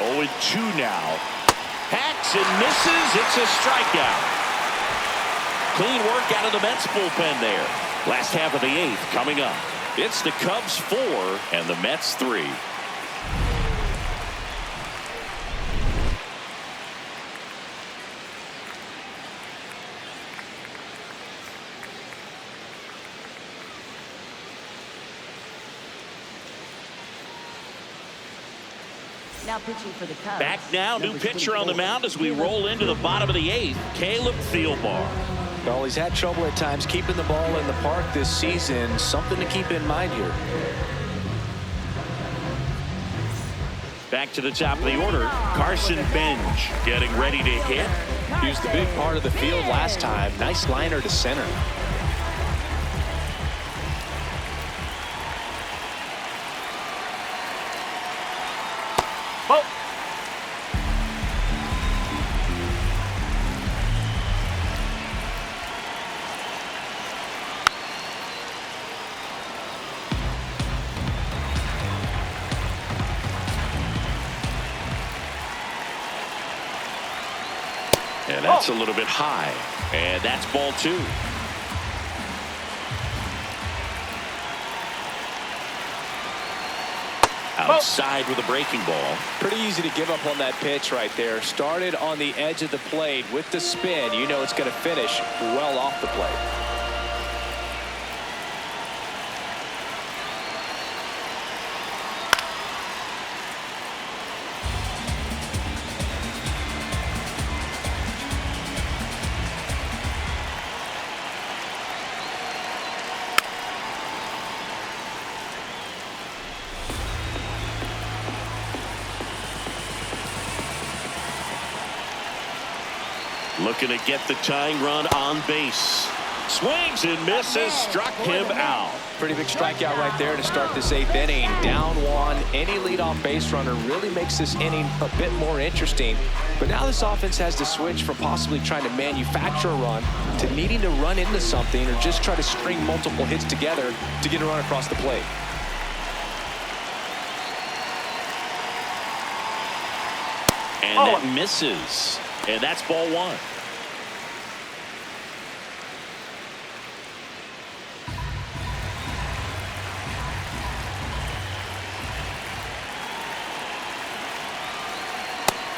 Oh, and 2 now. Hacks and misses. It's a strikeout. Clean work out of the Mets bullpen there. Last half of the 8th coming up. It's the Cubs 4 and the Mets 3. Now pitching for the Cubs. Back now, new number pitcher on the 24, mound as we roll into the bottom of the 8th. Caleb Thielbar. Well, he's had trouble at times keeping the ball in the park this season. Something to keep in mind here. Back to the top of the order, Carson Benj getting ready to hit. He was the big part of the field last time. Nice liner to center. Ball. And that's a little bit high. And that's ball 2. Outside with a breaking ball. Pretty easy to give up on that pitch right there. Started on the edge of the plate with the spin. You know it's going to finish well off the plate. Looking to get the tying run on base. Swings and misses, struck him out. Pretty big strikeout right there to start this 8th inning. Down 1. Any leadoff base runner really makes this inning a bit more interesting. But now this offense has to switch from possibly trying to manufacture a run to needing to run into something or just try to string multiple hits together to get a run across the plate. And that misses. And that's ball 1.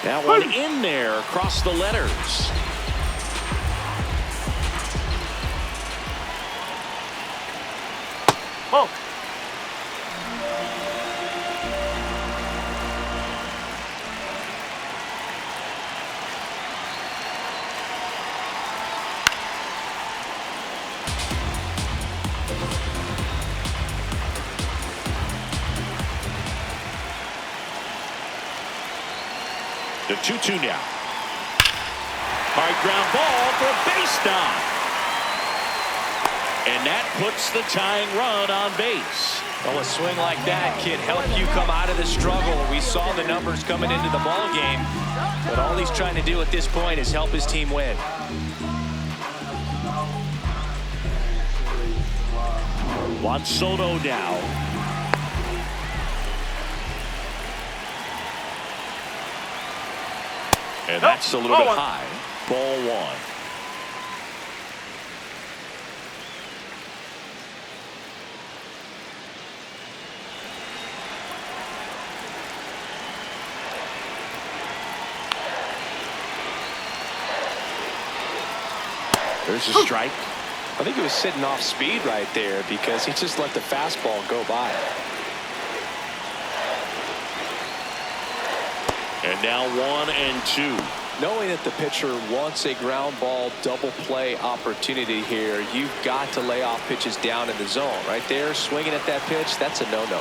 That one in there across the letters. Ball. The 2-2 now. Hard ground ball for a base knock. And that puts the tying run on base. Well, a swing like that can help you come out of the struggle. We saw the numbers coming into the ball game, but all he's trying to do at this point is help his team win. Juan Soto now. And that's a little bit high. Ball 1. There's a strike. I think he was sitting off speed right there because he just let the fastball go by. And now 1-2. Knowing that the pitcher wants a ground ball double play opportunity here, you've got to lay off pitches down in the zone. Right there, swinging at that pitch, that's a no-no.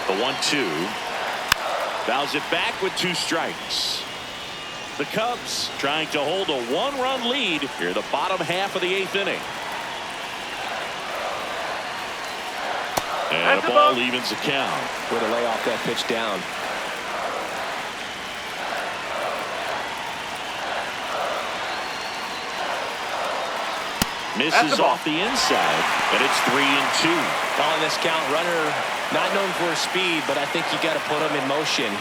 The 1-2. Fouls it back with 2 strikes. The Cubs trying to hold a 1-run lead here in the bottom half of the 8th inning. And a ball evens the count. Way to lay off that pitch down. Misses off the inside, and it's 3-2. Calling this count, runner not known for his speed, but I think you got to put him in motion.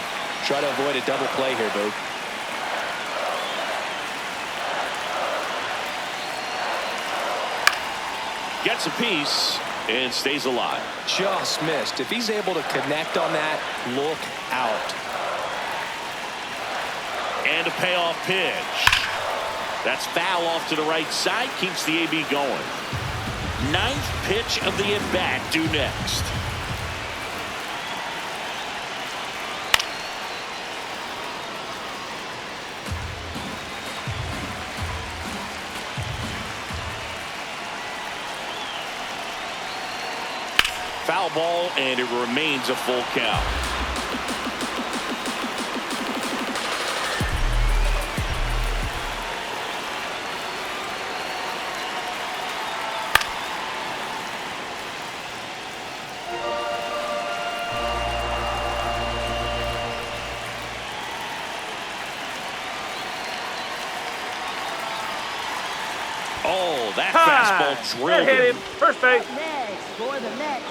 Try to avoid a double play here, Boog. Gets a piece and stays alive. Just missed. If he's able to connect on that, look out. And a payoff pitch. That's foul off to the right side. Keeps the AB going. 9th pitch of the at-bat due next. Foul ball, and it remains a full count. Oh, that fastball drilled hit him. him. First base. Up next for the Mets,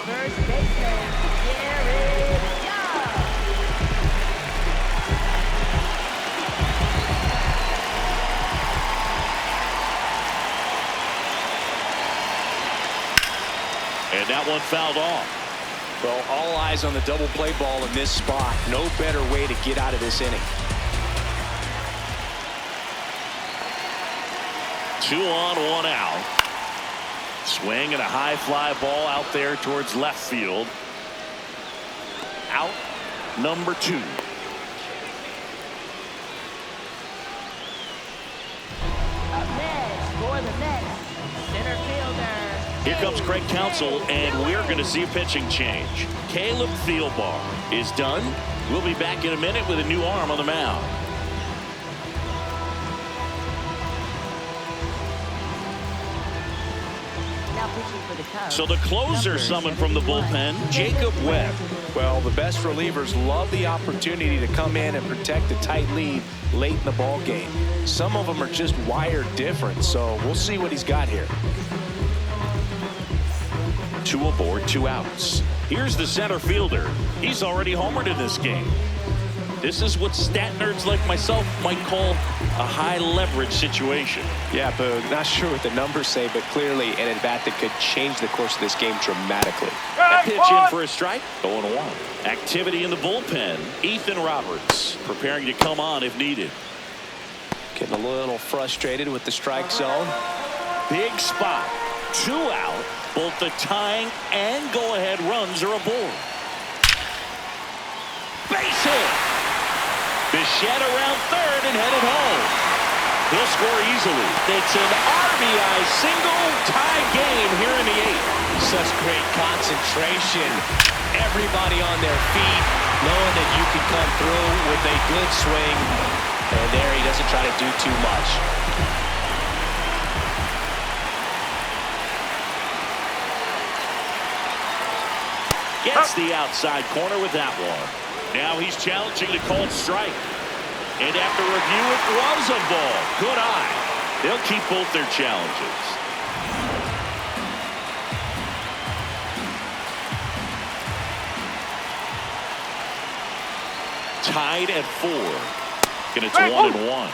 first baseman, Jared Young. And that one fouled off. Well, all eyes on the double play ball in this spot. No better way to get out of this inning. 2 on, 1 out. Swing and a high fly ball out there towards left field. Out number 2. Up next for the Mets, center fielder. Here comes Craig Counsell, and we're going to see a pitching change. Caleb Thielbar is done. We'll be back in a minute with a new arm on the mound. Now pitching for the Cubs. So the closer summoned from the bullpen, Jacob Webb. Well, the best relievers love the opportunity to come in and protect a tight lead late in the ball game. Some of them are just wired different, so we'll see what he's got here. 2 aboard, 2 outs. Here's the center fielder. He's already homered in this game. This is what stat nerds like myself might call a high leverage situation. Yeah, Boog, not sure what the numbers say, but clearly an at-bat that could change the course of this game dramatically. A pitch in for a strike. 0-1. Activity in the bullpen. Ethan Roberts preparing to come on if needed. Getting a little frustrated with the strike zone. Big spot. 2 out. Both the tying and go-ahead runs are aboard. Base hit. Bichette around third and headed home. He'll score easily. It's an RBI single, tie game here in the 8th. Such great concentration. Everybody on their feet, knowing that you can come through with a good swing. And there he doesn't try to do too much. Gets the outside corner with that one. Now he's challenging the called strike. And after review, it was a ball. Good eye. They'll keep both their challenges. Tied at 4. And it's 1-1.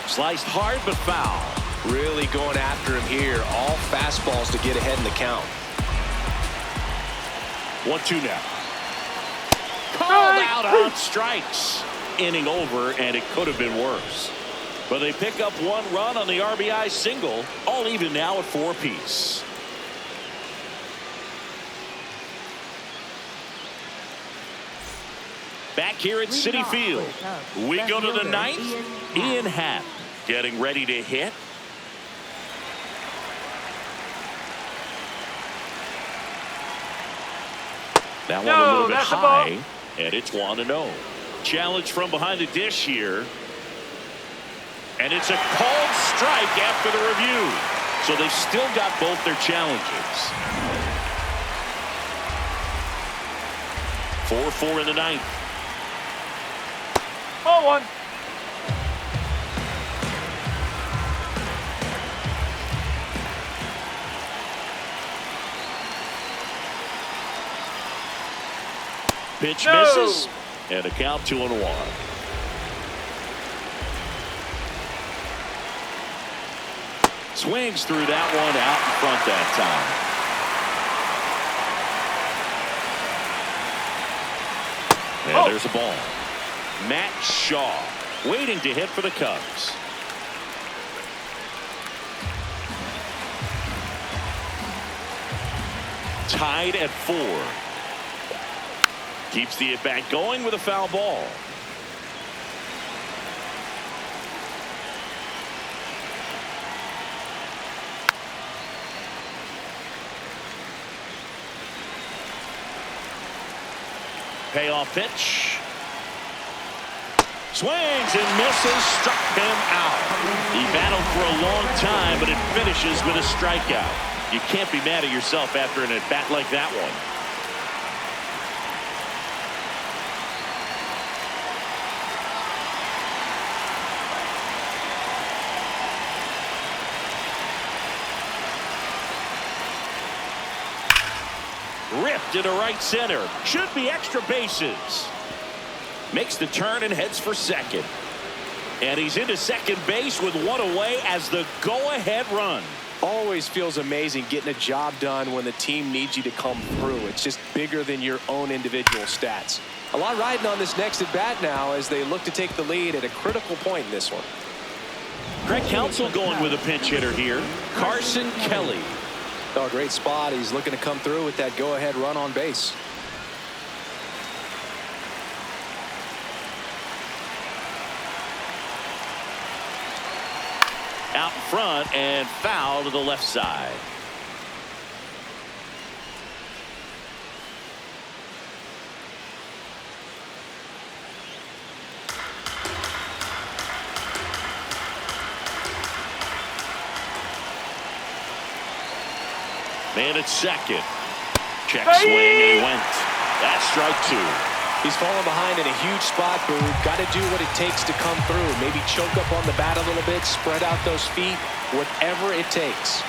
Sliced hard but foul. Really going after him here. All fastballs to get ahead in the count. 1-2 now. Called out on strikes. Inning over, and it could have been worse. But they pick up 1 run on the RBI single. All even now at 4 apiece. Back here at Citi Field, we go to the 9th. Ian Happ getting ready to hit. That one a little bit high, and it's 1-0. Challenge from behind the dish here. And it's a called strike after the review. So they've still got both their challenges. 4-4 in the 9th. 0-1. Pitch misses, and a count 2-1. Swings through that one out in front that time. And there's a ball. Matt Shaw waiting to hit for the Cubs. Tied at 4. Keeps the at-bat going with a foul ball. Payoff pitch. Swings and misses. Struck him out. He battled for a long time, but it finishes with a strikeout. You can't be mad at yourself after an at-bat like that one. Ripped into right center. Should be extra bases. Makes the turn and heads for second. And he's into second base with 1 away as the go-ahead run. Always feels amazing getting a job done when the team needs you to come through. It's just bigger than your own individual stats. A lot riding on this next at bat now as they look to take the lead at a critical point in this one. Craig Counsell going with a pinch hitter here. Carson Kelly. Oh, great spot. He's looking to come through with that go-ahead run on base. Out in front and foul to the left side. Man at second. Check swing and he went. That's strike 2. He's falling behind in a huge spot, Boo. Got to do what it takes to come through. Maybe choke up on the bat a little bit, spread out those feet, whatever it takes.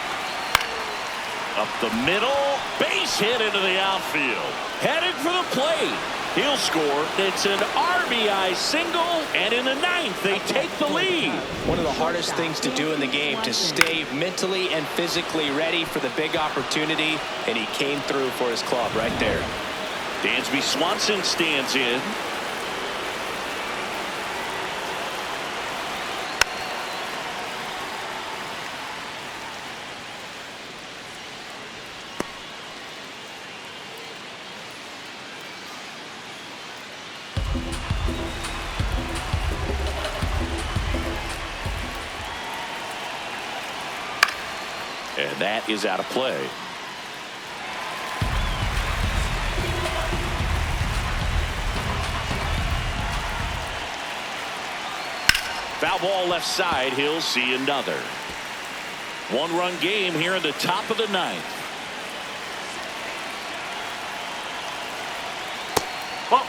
Up the middle, base hit into the outfield. Headed for the plate. He'll score. It's an RBI single, and in the 9th, they take the lead. One of the hardest things to do in the game, to stay mentally and physically ready for the big opportunity, and he came through for his club right there. Dansby Swanson stands in. And that is out of play. Foul ball left side. He'll see another. 1-run game here in the top of the 9th. Oh.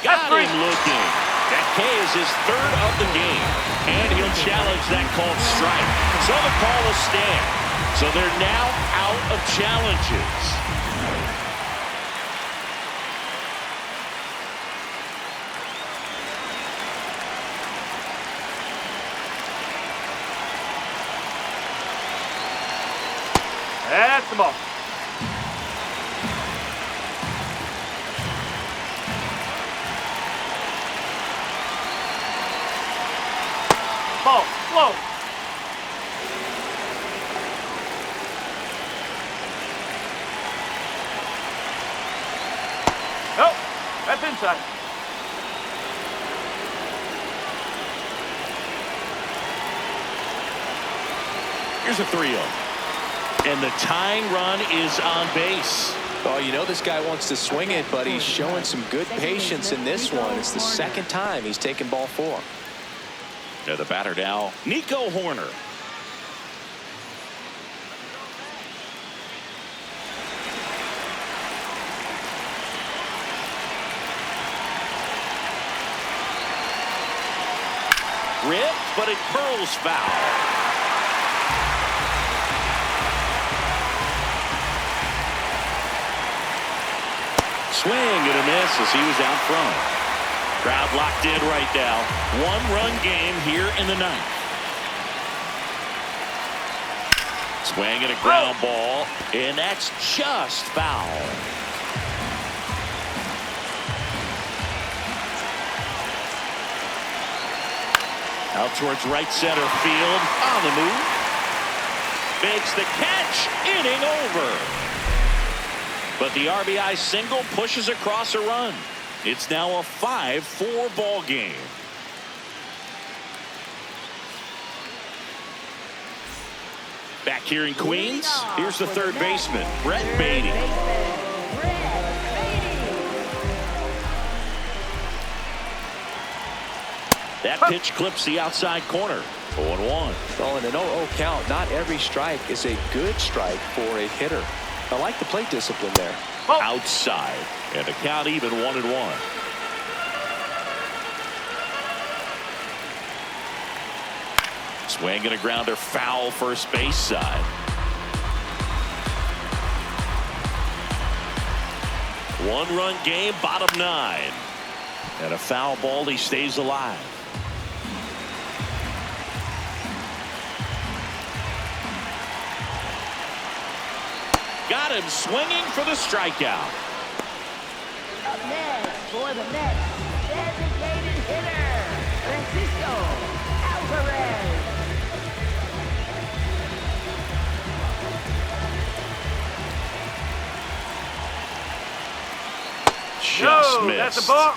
Got him looking. That K is his 3rd of the game. And he'll challenge that called strike. So the call will stand. So they're now out of challenges. That's the ball. Ball, slow. Nope, that's inside. Here's a 3-0. And the tying run is on base. Oh, you know this guy wants to swing it, but he's showing some good patience in this one. It's the second time he's taken ball 4. Now the batter now, Nico Horner. Ripped, but it curls foul. Swing and a miss as he was out front. Crowd locked in right now. 1-run game here in the 9th. Swing and a ground ball, and that's just foul. Out towards right center field, on the move. Makes the catch, inning over. But the RBI single pushes across a run. It's now a 5-4 ball game. Back here in Queens, here's the third baseman, Brett Beatty. That pitch clips the outside corner. 0-1. Well, in an 0-0 count, not every strike is a good strike for a hitter. I like the plate discipline there. Outside, and the count even 1-1. Swing and a grounder foul first base side. One-run game, bottom 9. And a foul ball, he stays alive. Got him swinging for the strikeout. Up next for the Mets, designated hitter, Francisco Alvarez. Just missed. That's a ball.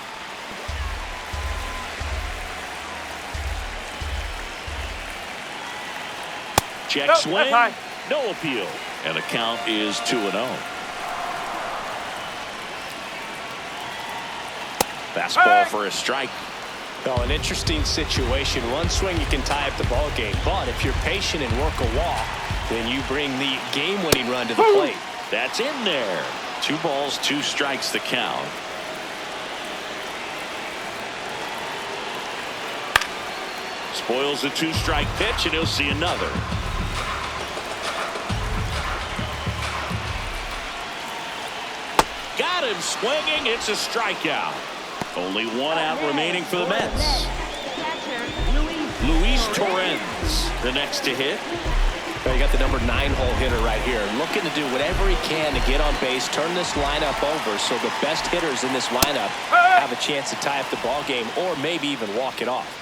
Check swing. No appeal. And the count is 2-0. Fastball for a strike. Oh, an interesting situation. One swing, you can tie up the ball game. But if you're patient and work a walk, then you bring the game-winning run to the plate. That's in there. 2 balls, 2 strikes the count. Spoils the 2-strike pitch, and he'll see another. Got him swinging. It's a strikeout. Only 1 out remaining for the Mets. Luis Torrens, the next to hit. Well, you got the number 9-hole hitter right here, looking to do whatever he can to get on base, turn this lineup over, so the best hitters in this lineup have a chance to tie up the ball game, or maybe even walk it off.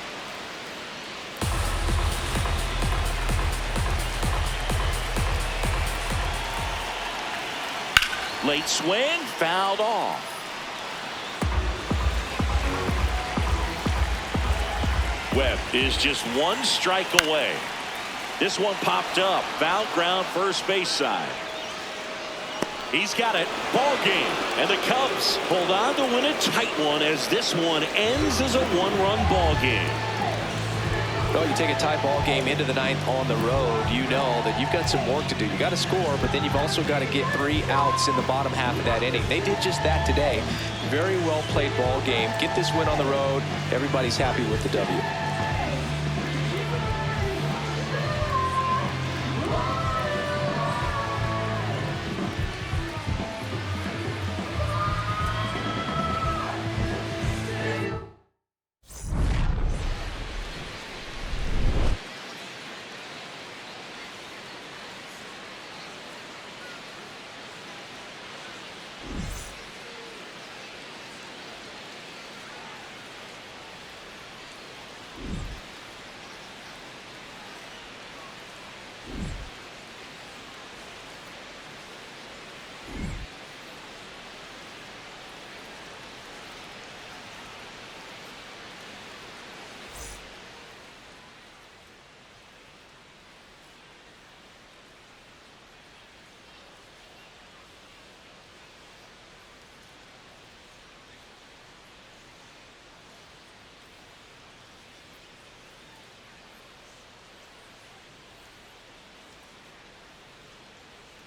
Late swing, fouled off. Webb is just 1 strike away. This one popped up. Foul ground first base side. He's got it. Ball game. And the Cubs hold on to win a tight one as this one ends as a 1-run ball game. Well, you take a tie ball game into the 9th on the road, you know that you've got some work to do. You got to score, but then you've also got to get 3 outs in the bottom half of that inning. They did just that today. Very well played ball game. Get this win on the road. Everybody's happy with the W.